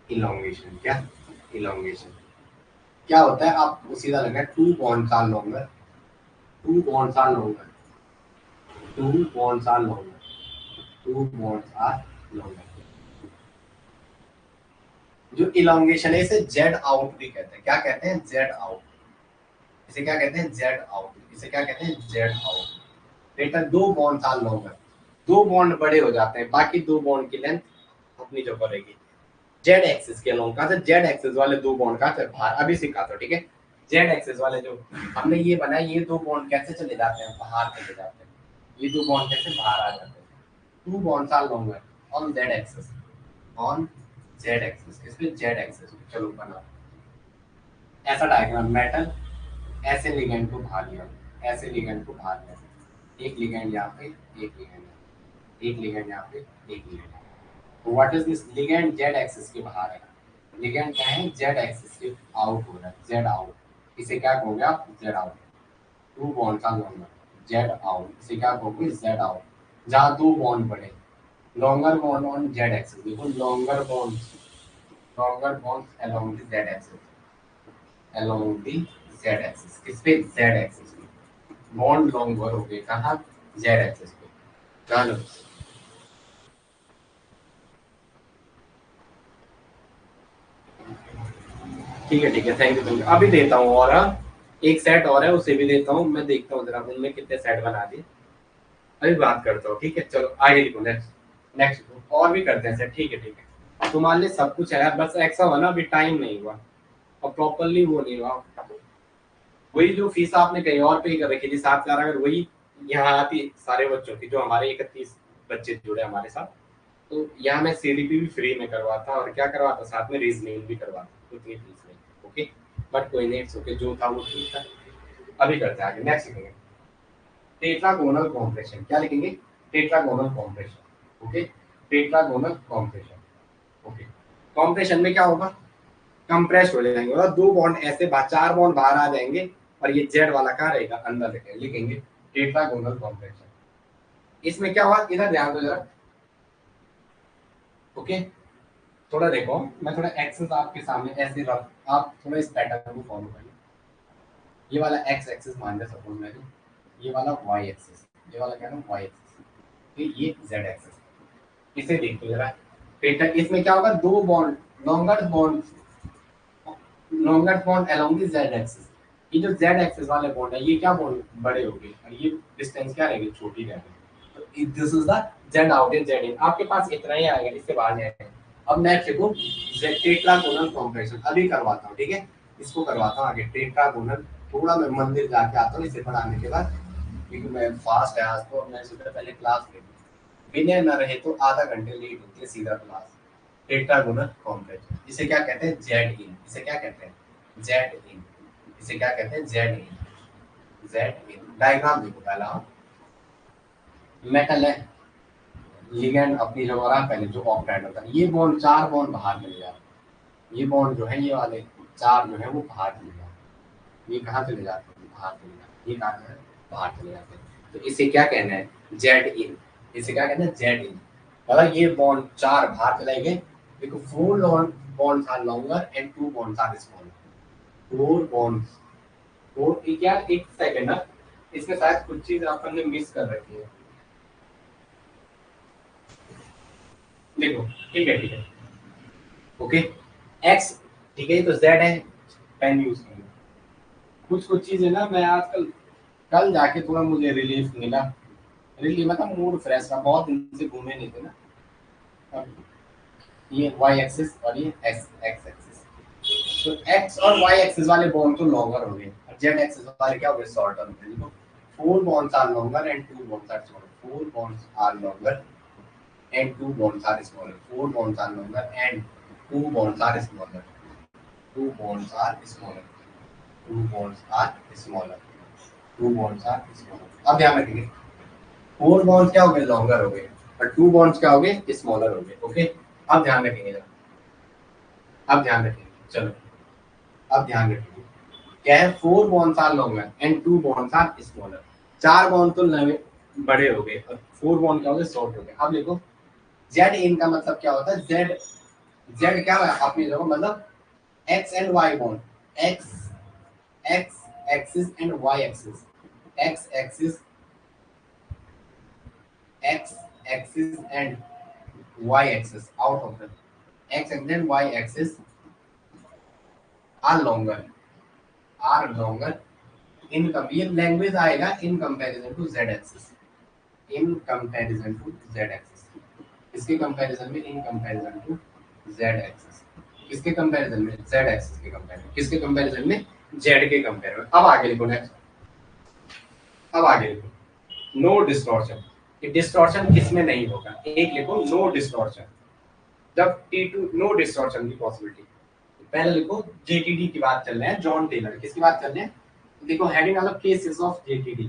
इलोंगेशन क्या, इलोंगेशन क्या होता है, आप सीधा लगा two bonds are longer, two bonds are longer, two bonds are longer, two bonds are longer. जो इलोंगेशन है इसे जेड आउट भी कहते हैं। क्या कहते हैं जेड आउट, इसे क्या कहते हैं जेड आउट, इसे क्या कहते हैं जेड आउट। बेटा दो बॉन्ड आर लॉन्गर, दो बॉन्ड बड़े हो जाते हैं, बाकी दो बॉन्ड की लेंथ अपनी जो रहेगी जेड एक्सिस के अलोंग। कहा था जेड एक्सिस वाले दो बॉन्ड का बाहर, अभी सिखा दो ठीक है। जेड एक्सिस वाले जो हमने ये बनाया, ये दो बॉन्ड कैसे चले जाते हैं बाहर चले जाते हैं, ये दो बॉन्ड कैसे बाहर आ जाते हैं। Two bonds are longer on Z axis, on Z axis, किस पे जेड एक्सिस। चलो बनाओ ऐसा डायग्राम, मेटल ऐसे लिगेंड को बाहर लिया, ऐसे लिगेंड को बाहर लिया, एक लिगेंड यहाँ पे, एक लिगेंड यहाँ, एक लिगेंड यहाँ पे, एक ligand. What is this ligand Z axis के बाहर है, लिगेंड क्या है जेड एक्सिस के आउट हो रहा है, जेड आउट। इसे क्या कहोगे आप जेड आउट। टू बॉन्ड का लॉन्गर जेड आउट, इसे क्या कहोगे जेड आउट। जहाँ दो बॉन्ड बड़े, longer bond on Z axis, देखो longer bond, longer bond along the Z axis, along the z axis, किस पे z axis पे बॉन्ड लॉन्गर हो गए कहाँ z axis पे। चलो ठीक है थैंक यू। अभी देता हूँ और हाँ एक सेट और है उसे भी देता हूँ, मैं देखता हूँ जरा उनमें कितने सेट बना दिए, अभी बात करता हूँ ठीक है। चलो आगे लिखो नेक्स्ट, नेक्स्ट और भी करते हैं सेट, ठीक है। तुम्हारे लिए सब कुछ है यार, बस ऐसा हुआ ना अभी टाइम नहीं हुआ और प्रॉपरली वो नहीं हुआ। वही जो फीस आपने कहीं और पे कर रखी थी 7,000, अगर वही यहाँ आती सारे बच्चों की, जो हमारे 31 बच्चे जुड़े हमारे साथ, तो यहाँ मैं सीडीपी भी फ्री में करवाता और क्या करवाता साथ में रीजनिंग भी करवाता, उतनी फीस नहीं, ओके। बट कोई नहीं इट्स ओके, जो था वो ठीक था। अभी करते हैं आगे, नेक्स्ट लिखेंगे टेट्रागोनल कॉम्प्रेशन। क्या लिखेंगे tetragonal compression, okay. Tetragonal compression, okay. Compression में क्या होगा कंप्रेस हो जाएंगे, और दो बॉन्ड ऐसे चार बॉन्ड बाहर आ जाएंगे और ये जेड वाला कहाँ रहेगा अंदर रहेगा, लिखेंगे टेट्रागोनल कॉम्प्रेशन। इसमें क्या हुआ इधर ध्यान दो जरा, ओके। थोड़ा देखो मैं थोड़ा एक्सेस आपके सामने ऐसे रख, आप थोड़ा इस पैटर्न को फॉलो करिए। ये वाला एक्स एक्सिस मान लिया सपोज मैंने, ये वाला वाई एक्सिस, ये वाला क्या है वाई एक्सिस, फिर ये जेड एक्सिस। इसे देखो जरा पेटर्न, इसमें क्या होगा दो bond longer bond longest bond along the Z axis. ये जो जेड एक्सिस वाले बॉन्ड है ये क्या बॉन्ड बड़े हो गए और ये डिस्टेंस क्या रहेगी, छोटी रहेगी। तो this is the Z out and Z in. आपके पास इतना ही आएगा, इससे बाहर नहीं आएगा। अब नेक्स्ट देखो टेट्रागोनल कॉम्प्रेशन, अभी करवाता हूँ, ठीक है, इसको करवाता हूँ आगे। टेट्रागोनल थोड़ा मैं मंदिर जाके आता हूँ इसे पढ़ाने के बाद, क्योंकि मैं फास्ट है आज तो, मैं सोचा पहले क्लास ले लूं। विनय न रहे तो आधा घंटे लेट होती है सीधा क्लास। टेट्रागोनल कॉम्प्लेक्स इसे क्या कहते हैं, जेड इन। इसे क्या कहते हैं, जेड इन। इसे क्या कहते हैं, Z in. Z in diagram देखो पहला, मेटल है, लिगेंड अपनी जगह रहा पहले जो ऑक्साइड होता है, ये बॉन्ड चार बॉन्ड बाहर चले जाते हैं। ये बॉन्ड जो है ये वाले चार जो है वो बाहर चले जाते हैं। ये कहाँ चले जाते हैं, बाहर चले जाते हैं। ये कहाँ है, बाहर चले जाते हैं। तो इसे क्या कहना है, जेड इन। इसे क्या कहते हैं, जेड इन। मतलब ये बॉन्ड चार बाहर चले गए। देखो four bonds are longer and two bonds are smaller. Four bonds, four यार एक सेकंड ना, इसमें शायद कुछ चीज अपन ने मिस कर रखी है। देखो ठीक है, ठीक है, ओके, एक्स, ठीक है, ये तो जेड है, पेन यूज करेंगे। कुछ कुछ चीजें ना मैं आजकल, कल जाके थोड़ा मुझे रिलीफ मिला। रिलीफ मतलब मूड फ्रेश था, बहुत दिन से घूमे नहीं थे ना। अब ये वाई एक्सिस और ये एक्स एक्स एक्सिस, तो एक्स और वाई एक्सिस वाले बॉन्ड तो लॉन्गर हो गए और जेड एक्सिस वाले क्या हो गए, शॉर्टर हो गए। देखो four bonds are longer and two bonds are smaller. Four bonds are longer and two bonds are smaller. Four bonds are longer and two bonds are smaller. Two bonds are smaller. Two bonds are smaller. Two bonds are smaller. अब ध्यान रखेंगे, फोर बॉन्ड्स क्या हो गए, लॉन्गर हो गए, और टू बॉन्ड्स क्या हो गए, स्मॉलर हो गए। ओके, अब ध्यान रखेंगे जरा, अब ध्यान रखेंगे, चलो अब ध्यान रखेंगे। क्या है, four bonds are longer and two bonds are smaller. चार बॉन्ड तो नए बड़े हो गए और फोर बॉन्ड क्या हो गए, शॉर्ट हो गए। अब देखो जेड इन का मतलब क्या होता है, जेड, जेड क्या है अपनी जगह, मतलब X and Y bond, X X axis and Y axis, X axis, X axis and Y axis, out of the X axis and Y axis are longer, are longer in, ये लैंग्वेज आएगा in comparison to Z axis, in comparison to Z axis. इसके कंपैरिजन में, in comparison to Z axis. किसके कंपैरिजन में, जेड एक्सिस के कंपैरिजन। किसके कंपैरिजन में, जेड के कंपेयर में। अब आगे लिखो नेक्स्ट, अब आगे लिखो नो डिस्टॉर्शन। ये डिस्टॉर्शन किसमें नहीं होगा, एक लिखो नो डिस्टॉर्शन। जब T2 नो डिस्टॉर्शन की पॉसिबिलिटी, पहले लिखो जेटीडी की बात चल रहे हैं, जॉन टेलर किसकी बात चल रहे हैं। देखो हेडिंग अलग, cases of JTD,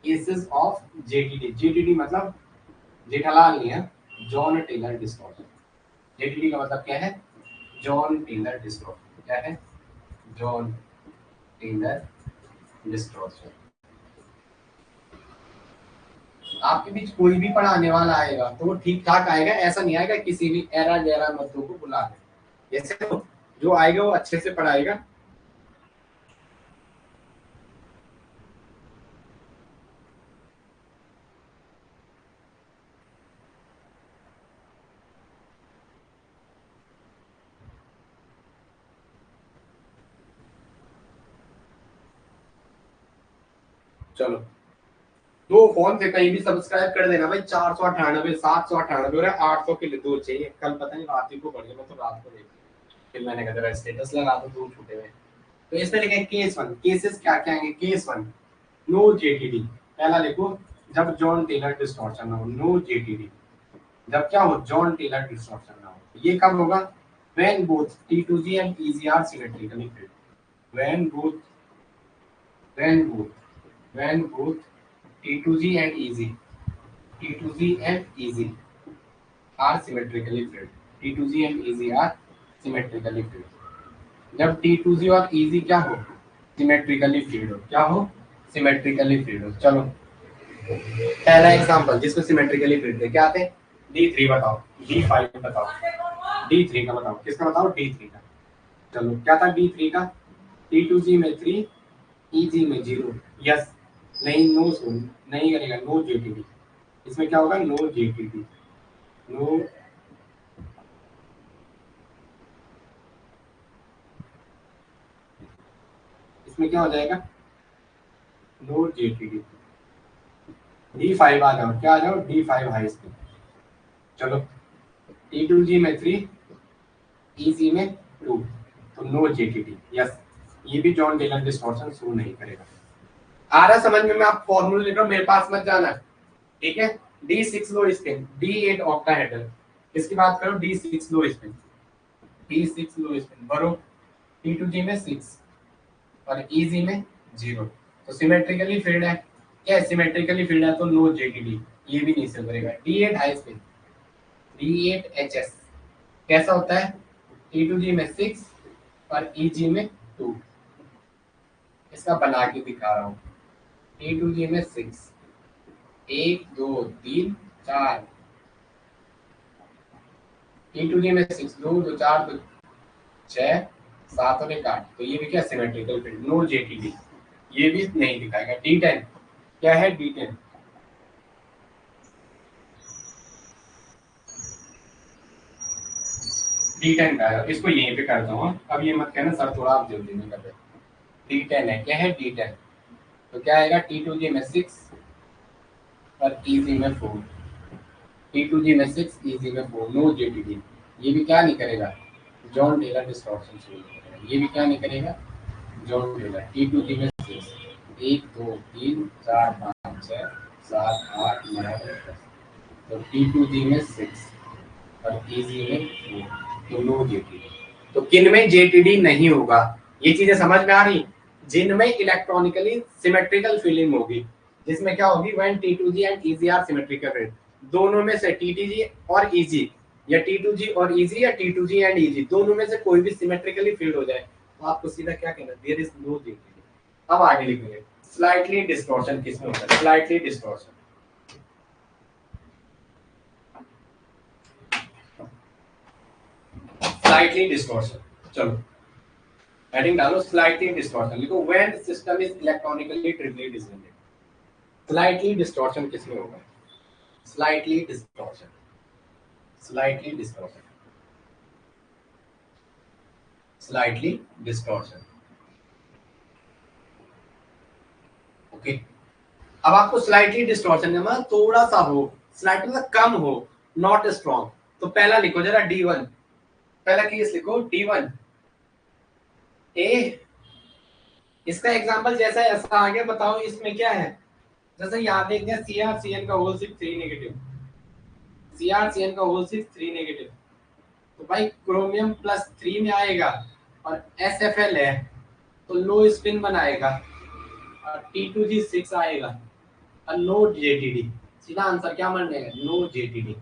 cases of JTD. JTD मतलब जेठालाल नहीं है, जॉन टेलर डिस्टॉर्शन। जेटीडी का मतलब क्या है, जॉन टेलर डिस्टॉर्शन। क्या है, जॉन टेलर डिस्टॉर्शन। आपके बीच कोई भी पढ़ाने वाला आएगा तो वो ठीक ठाक आएगा, ऐसा नहीं आएगा किसी भी एरा गैरा मर्दों को बुला दे। जैसे तो जो आएगा वो अच्छे से पढ़ाएगा। चलो, दो फोन से कहीं भी सब्सक्राइब कर देना भाई, 498, 798 और 800 के लिए दो चाहिए। कल पता नहीं रात ही को बढ़ गया, मैं तो रात को देख, फिर मैंने कहा स्टेटस लगा तो दो छूटे हुए। तो इसमें लिखे केस वन, केसेस क्या क्या है, केस वन नो जेटीडी। पहला लिखो जब जॉन टेलर डिस्टॉर्शन ना हो, नो जेटीडी। जब क्या हो, जॉन टेलर डिस्टॉर्शन ना हो। ये कब होगा, when both T2G and EZ are symmetrically filled, when both when both when both T2G and EZ, T2G and EZ are symmetrically filled, T2G and EZ are symmetrically filled। जब T2G और EZ क्या हो, सिमेट्रिकली फील्ड हो, क्या हो, सिमेट्रिकली फील्ड हो। चलो पहला एग्जांपल जिसको सिमेट्रिकली फील्ड है, क्या आते हैं, D3 बताओ, D5 बताओ, D3 का बताओ, किसका बताओ, D3 का। चलो क्या था D3 का, T2G में 3, EG में 0। यस, नहीं, नो सुन, नहीं करेगा, नो जेटीडी। इसमें क्या होगा, नो जेटीडी, नो इसमें क्या हो जाएगा, नो जेटीडी। D5 आ जाओ, क्या आ जाओ, D5 हाई स्पीड। चलो T2G में 3, EG में 2, तो नो जेटीडी। यस, ये भी जॉन टेलर डिस्टॉर्शन शो नहीं करेगा। आ रहा समझ में? मैं आप फॉर्मूला लिख रहा हूँ, मेरे पास मत जाना, ठीक है। D6 लो स्पिन, D8 ऑक्टा हेडर, इसकी बात करो, D6 लो स्पिन, D6 लो स्पिन भरो, T2G में 6 और EG में 0, तो सिमेट्रिकली फील्ड है। क्या सिमेट्रिकली फील्ड है तो नो जेटीडी, ये भी नहीं शो करेगा। D8 हाई स्पिन, D8HS कैसा होता है, T2G में 6 और EG में 2, इसका बना के दिखा रहा हूँ। T2G में 6, 1 2 3 4, T2G में 6, 2 2 4 2 6 7 और 1 8, तो ये भी क्या सिमेट्रिकल फील्ड, नो जेटीडी, ये भी नहीं दिखाएगा। D10 क्या है, D10 D10 का है, इसको यहीं पे करता हूँ। अब ये मत कहना सर थोड़ा आप जल्दी नहीं कर रहे। D10 है, क्या है D10, तो क्या आएगा, T2G में 6 और EG में 4, T2G में 6 EG में 4, नो जेटीडी, ये भी क्या नहीं करेगा, जॉन टेलर डिस्टॉर्शन शो नहीं करेगा। ये भी क्या नहीं करेगा, जॉन टेलर। T2G में 6, 1 2 3 4 5 6 7 8 9 10, तो T2G में 6 और EG में 4, तो नो जेटीडी। तो किन में जेटीडी नहीं होगा, ये चीजें समझ में आ रही, जिनमें इलेक्ट्रॉनिकली सिमेट्रिकल फीलिंग होगी, जिसमें क्या होगी, when T2G and EG are symmetrical, दोनों में से TTG और EG, या T2G और EG, या T2G एंड EG, दोनों में से कोई भी सिमेट्रिकली फील्ड हो जाए, तो आपको सीधा क्या कहना, देयर इज नो जेटीडी। अब आगे लिखेंगे, स्लाइटली डिस्टॉर्शन किसमें होता है, स्लाइटली डिस्टॉर्शन, स्लाइटली डिस्टॉर्शन, चलो हेडिंग डालो, स्लाइटली डिस्टॉर्शन लिखो, when system is electronically triply disjointed. Slightly distortion किसमें होगा, slightly distortion, slightly distortion, slightly distortion, okay. अब आपको स्लाइटली डिस्टॉर्शन का मतलब थोड़ा सा हो, स्लाइटली मतलब कम हो, नॉट स्ट्रॉन्ग, तो पहला लिखो जरा D1, पहला केस लिखो D1 ए, इसका एग्जांपल जैसा ऐसा आ गया, बताओ इसमें क्या है, जैसे यहाँ देख दिया CrCn का होल सिर्फ 3 नेगेटिव, CrCn का होल सिर्फ 3 नेगेटिव, तो भाई क्रोमियम +3 में आएगा और SFL है तो लो स्पिन बनाएगा, और T2G6 आएगा और नो जेटीडी, सीधा आंसर क्या मान लेगा, नो जेटीडी,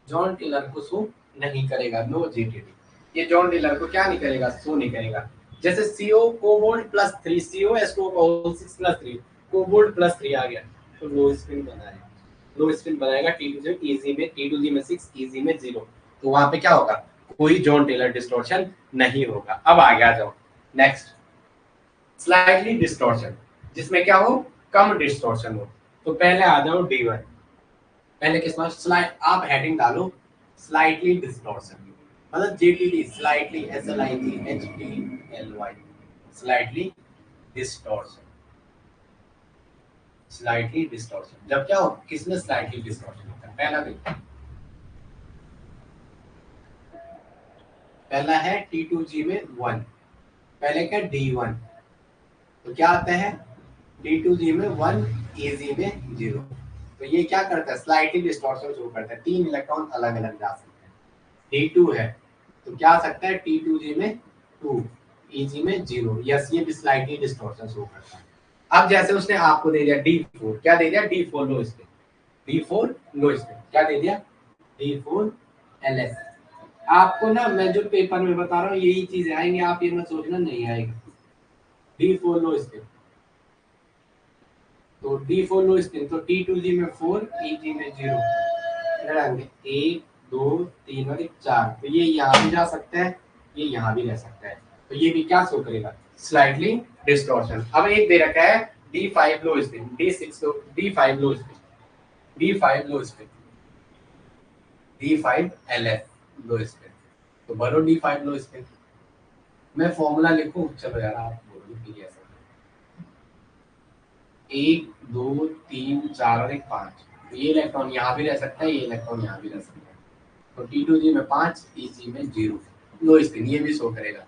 जॉन टेलर को शो नहीं करेगा, नो जेटीडी, ये जॉन टेलर को क्या नहीं करेगा, शो नहीं करेगा। जैसे CO कोबाल्ट +3, COS2 का होल 6+3, कोबाल्ट +3 आ गया तो लो स्पिन बनाएगा, लो स्पिन बनाएगा, T2G में 6 EG में 0, तो वहां पे क्या होगा, कोई जॉन टेलर डिस्टॉर्शन नहीं होगा। अब आगे आ जाओ, नेक्स्ट स्लाइटली डिस्टॉर्शन, जिसमें क्या हो, कम डिस्टॉर्शन हो, तो पहले आ जाओ D1, पहले किस बात स्लाइड, आप हेडिंग डालो स्लाइटली डिस्टॉर्शन, मतलब JTD, slightly SLIGHTLY, slightly distortion, slightly distortion, जब क्या हो, किसमें स्लाइटली डिस्टॉर्शन होता है, पहला देखो, पहला है T2G में 1, पहले क्या D1, तो क्या आता है D2G में 1, EG में 0, तो ये क्या करता है, स्लाइटली डिस्टॉर्शन शो करता है, 3 इलेक्ट्रॉन अलग अलग जा सकते हैं। D2 है तो क्या आ सकता है, T2G में 2, EG में 0, यस, ये भी स्लाइटली डिस्टॉर्शन शो करता है। अब जैसे उसने आपको दे दिया D4, क्या दे दिया, D4 लो स्पिन, D4 लो स्पिन, क्या दे दिया, D4 LS, आपको ना मैं जो पेपर में बता रहा हूँ यही चीजें आएंगी, आप ये मत सोचना नहीं आएगा। D4 लो स्पिन, तो D4 लो स्पिन, तो T2G में 4, EG में 0, इधर आएंगे 1 2 3 और 4, तो ये यहाँ भी जा सकता है, ये यहाँ भी रह सकता है, तो ये भी क्या शो करेगा, स्लाइटली डिस्टॉर्शन। अब एक दे रखा है D5 लो स्पिन, D6 लो, D5 लो स्पिन, D5 लो स्पिन, D5 LS लो स्पिन, तो भरो D5 लो स्पिन, मैं फॉर्मूला लिखूं, चलो यार आप बोलो कि कैसा, 1 2 3 4 और एक 5, ये इलेक्ट्रॉन यहाँ भी रह सकता है, ये इलेक्ट्रॉन यहाँ भी रह सकता है। तो T2G में 5, EG में 0, लो स्पिन, ये भी शो करेगा।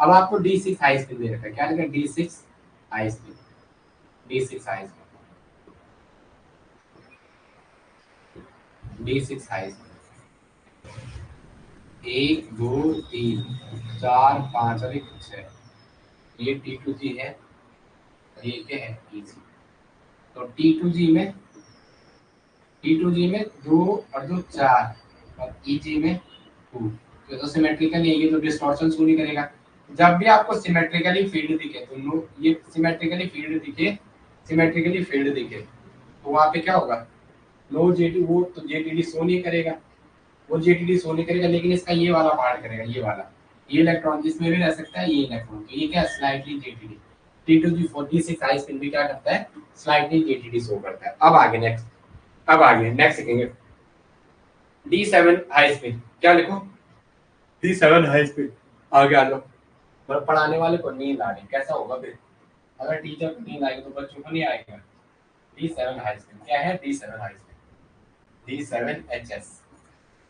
अब आपको D6 हाई स्पिन दे रखा है, क्या लिखा है? D6 high spin, D6 high spin, D6 high spin, 1 2 3 4 5 और एक 6, ये T2G है, ये क्या है? EG। तो T2G में 2 और 2 4 और EG में 2, तो सिमेट्रिकल है, ये तो डिस्टॉर्शन शो नहीं करेगा। जब भी आपको सिमेट्रिकली फील्ड दिखे, तो ये सिमेट्रिकली फील्ड दिखे, तो वहां पे क्या होगा? लो जेटी, वो तो जेटीडी शो नहीं करेगा, लेकिन इसका ये वाला पार्ट करेगा, ये वाला, ये इलेक्ट्रॉन जिसमें भी रह सकता है, ये इलेक्ट्रॉन, तो ये क्या? Slightly JTD. T2G46 high spin भी क्या करता है? स्लाइटली जेटीडी शो करता है। अब आगे नेक्स्ट सीखेंगे D7 हाई स्पिन, क्या लिखो? D7 high spin. आगे आ जाओ, पर पढ़ाने वाले को नींद आ रही, कैसा होगा फिर? अगर टीचर को नींद आएगी तो बच्चों को नहीं आएगा। D7 हाई स्पिन क्या है? D7 high spin, D7HS,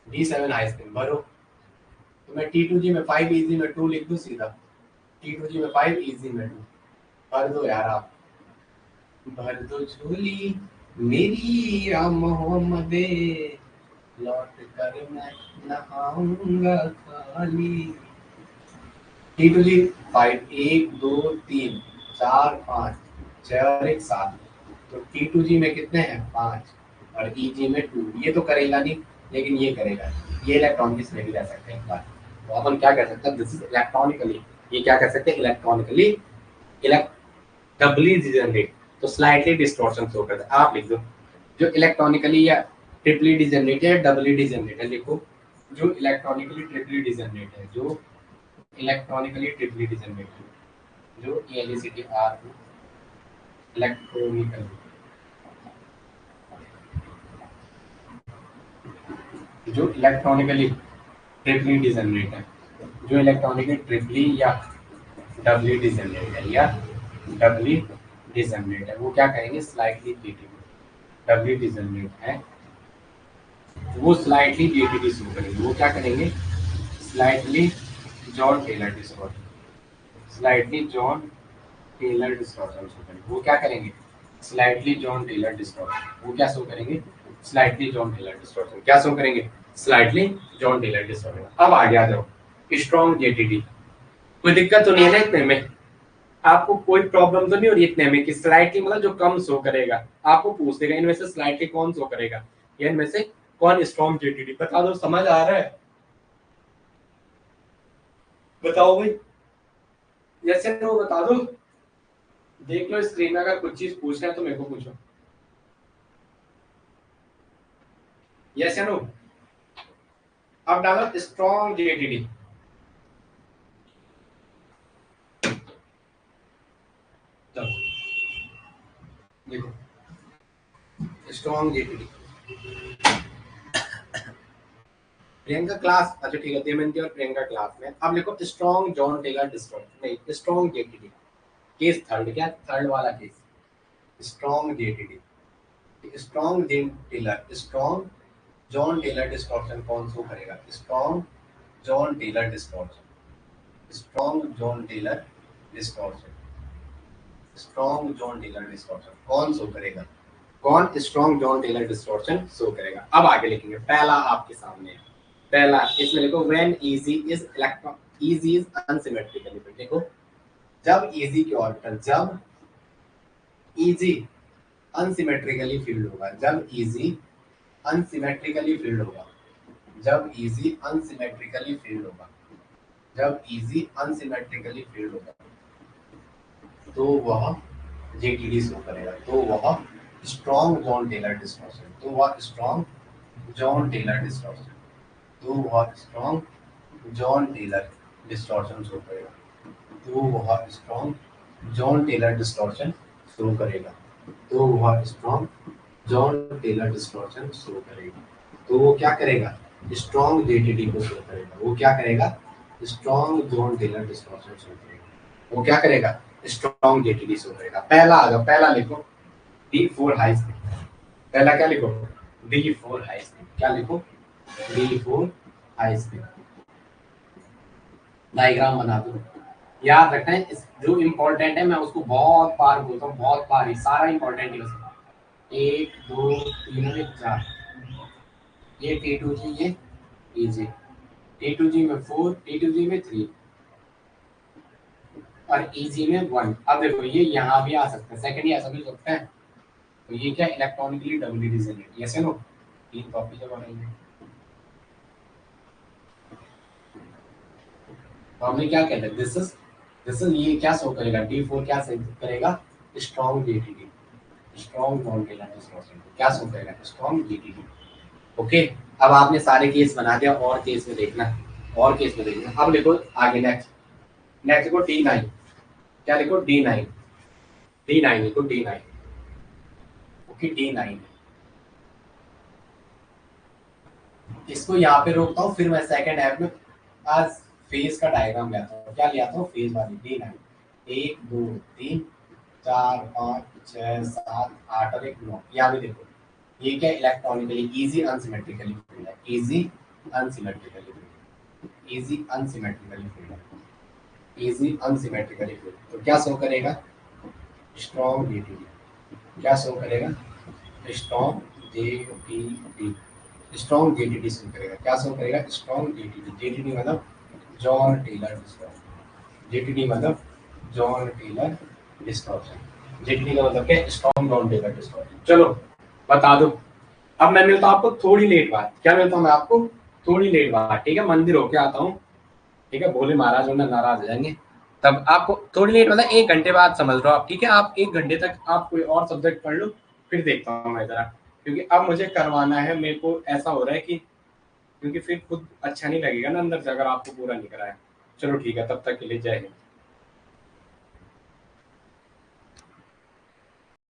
D7 high spin भरो। तो मैं T2G में 5, EG में 2 लिख दूं सीधा, T2G में 5, EG में 2, भर दो यार आप, भर दो झोली मेरी या मोहम्मदे, लौट कर मैं नहाऊंगा खाली। T2G 5, 1 2 3 4 5 6 और एक 7, तो T2G में कितने हैं? 5 और EG में 2, ये तो करेगा नहीं, लेकिन ये करेगा, ये इलेक्ट्रॉन की स्लेटी रह सकते हैं एक बार। तो अपन क्या कह सकते हैं? दिस इज इलेक्ट्रॉनिकली, ये क्या कह सकते हैं? इलेक्ट्रॉनिकली डबली डिजनरेट, तो स्लाइटली डिस्टॉर्शन शो करता है। आप लिख दो, जो इलेक्ट्रॉनिकली या ट्रिपली डिजनरेट है, डबली डिजनरेट है, लिखो। जो इलेक्ट्रॉनिकली ट्रिपली डिजनरेट है, जो इलेक्ट्रॉनिकली ट्रिपली डिजनरेट है, जो ELECTR इलेक्ट्रॉनिकली, जो इलेक्ट्रॉनिकली ट्रिपली डिजनरेट है, जो इलेक्ट्रॉनिकली ट्रिपली या डबली डिजनरेट है, या डबली डिजनरेट है, वो क्या करेंगे? स्लाइटली जेटीडी, डबली डिजनरेट है, वो स्लाइटली जेटीडी शो करेंगे, वो क्या करेंगे? Slightly Jahn Teller distortion, slightly Jahn Teller distortion show करेंगे, वो क्या करेंगे? स्लाइटली जॉन टेलर डिस्टॉर्शन, वो क्या शो करेंगे? स्लाइटली जॉन टेलर डिस्टॉर्शन, क्या शो करेंगे? Slightly Jahn Teller distortion. अब आगे आ जाओ, स्ट्रॉन्ग जेटीडी, कोई दिक्कत तो नहीं है ना इतने में? आपको कोई प्रॉब्लम तो नहीं हो रही इतने में कि स्लाइटली मतलब जो कम शो करेगा? आपको पूछ देगा इनमें से स्लाइटली कौन शो करेगा, या इनमें से कौन स्ट्रॉन्ग जेटीडी? बता दो, समझ आ रहा है? बताओ भाई, यस या नो बता दो। देख लो स्क्रीन में, अगर कुछ चीज पूछना है तो मेरे को पूछो, यस या नो। अब डालो स्ट्रॉन्ग जेटीडी, देखो स्ट्रॉन्ग जेटीडी, प्रियंका क्लास, अच्छा ठीक है, दमयंती और प्रियंका क्लास में। अब लिखो स्ट्रॉन्ग जॉन टेलर डिस्टॉर्शन, नहीं स्ट्रॉन्ग जेटीडी, केस थर्ड, क्या थर्ड वाला case? Strong JTD, strong Jahn Teller distortion कौन शो करेगा? Strong Jahn Teller distortion, strong Jahn Teller distortion, strong Jahn Teller distortion कौन शो करेगा? कौन strong Jahn Teller distortion show करेगा? अब आगे लिखेंगे, पहला आपके सामने है, पहला इसमें लिखो when EG is electron, EG is unsymmetrically, देखो जब EG के ऑर्बिटल, जब EG अनसिमेट्रिकली फील्ड होगा, जब EG अनसिमेट्रिकली फील्ड होगा, जब EG अनसिमेट्रिकली फील्ड होगा, जब EG अनसिमेट्रिकली फील्ड होगा, तो वह जेटीडी शो करेगा, तो वह स्ट्रॉन्ग जॉन टेलर डिस्टॉर्शन, तो वह स्ट्रॉन्ग जॉन टेलर डिस्टॉर्शन, तो वह strong Jahn Teller distortion show करेगा, तो वह strong Jahn Teller distortion show करेगा, तो वह strong Jahn Teller distortion show करेगा, तो वो क्या करेगा? स्ट्रॉन्ग जेटीडी को शो करेगा, वो क्या करेगा? Strong Jahn Teller distortion show करेगा, वो क्या करेगा? स्ट्रॉन्ग जेटीडी शो करेगा। पहला आ जाओ, पहला लिखो, D4 हाई स्पीड। पहला क्या लिखो, D4 हाई स्पीड। क्या लिखो, D4 हाई स्पीड। डायग्राम बना दो। याद रखना है जो इम्पोर्टेंट है मैं उसको बहुत बार बोलता हूँ, बहुत बार ही, सारा इम्पोर्टेंट ही बस 1 2 3 4। ये T2G, ये इजी, T2G में 4, T2G में 3 और इजी में 1। अब देखो ये यहाँ भी आ सकता है, सेकंड ही ऐसा भी हो सकता है। तो ये क्या, इलेक्ट्रॉनिकली डबली रिजोनेट, यस या नो, तीन कॉपी जब बनाएंगे तो हमने क्या कहते हैं, दिस इज ये क्या शो करेगा, D4 क्या शो करेगा, strong GTD, strong non Teller distortion. क्या शो करेगा, स्ट्रॉन्ग जीटीडी। ओके, अब आपने सारे केस बना दिया, और केस में देखना, और केस में देखना। अब लिखो आगे, नेक्स्ट लिखो D9। क्या लिखो, D9, D9 लिखो, D9। ओके, D9 इसको यहाँ पे रोकता हूँ, फिर मैं सेकंड ऐप में आज फेज का डायग्राम लेता हूँ। क्या ले आता हूँ, फेज वाली D9। 1 2 3 4 5 6 7 8 और 1 9। यहाँ भी देखो, ये क्या, इलेक्ट्रॉनिकली इजी अनसिमेट्रिकली फील्ड है, easy unsymmetrically field, easy unsymmetrically field है, इजी अनसिमेट्रिकली फील्ड। तो क्या शो करेगा, स्ट्रॉन्ग जीटीडी। क्या शो करेगा, strong JTD, strong JTD show करेगा। क्या शो करेगा, स्ट्रॉन्ग जेटीडी। जेटीडी मतलब जॉन टेलर डिस्टॉर्शन, जेटीडी मतलब जॉन टेलर डिस्टॉर्शन। जेटीडी का मतलब क्या, स्ट्रॉन्ग जॉन टेलर डिस्टॉर्शन। चलो बता दो। अब मैं मिलता हूँ आपको थोड़ी लेट बाद। क्या मिलता हूँ मैं आपको, थोड़ी लेट बाद, ठीक है, मंदिर होके आता हूँ, ठीक है, भोले महाराज वरना नाराज हो जाएंगे। तब आपको थोड़ी लेट मतलब 1 घंटे बाद समझ लो आप, ठीक है। आप 1 घंटे तक आप कोई और सब्जेक्ट पढ़ लो, फिर देखता हूँ मैं जरा, क्योंकि अब मुझे करवाना है। मेरे को ऐसा हो रहा है कि क्योंकि फिर खुद अच्छा नहीं लगेगा ना अंदर से अगर आपको पूरा नहीं कराया। चलो ठीक है, तब तक के लिए जय हिंद।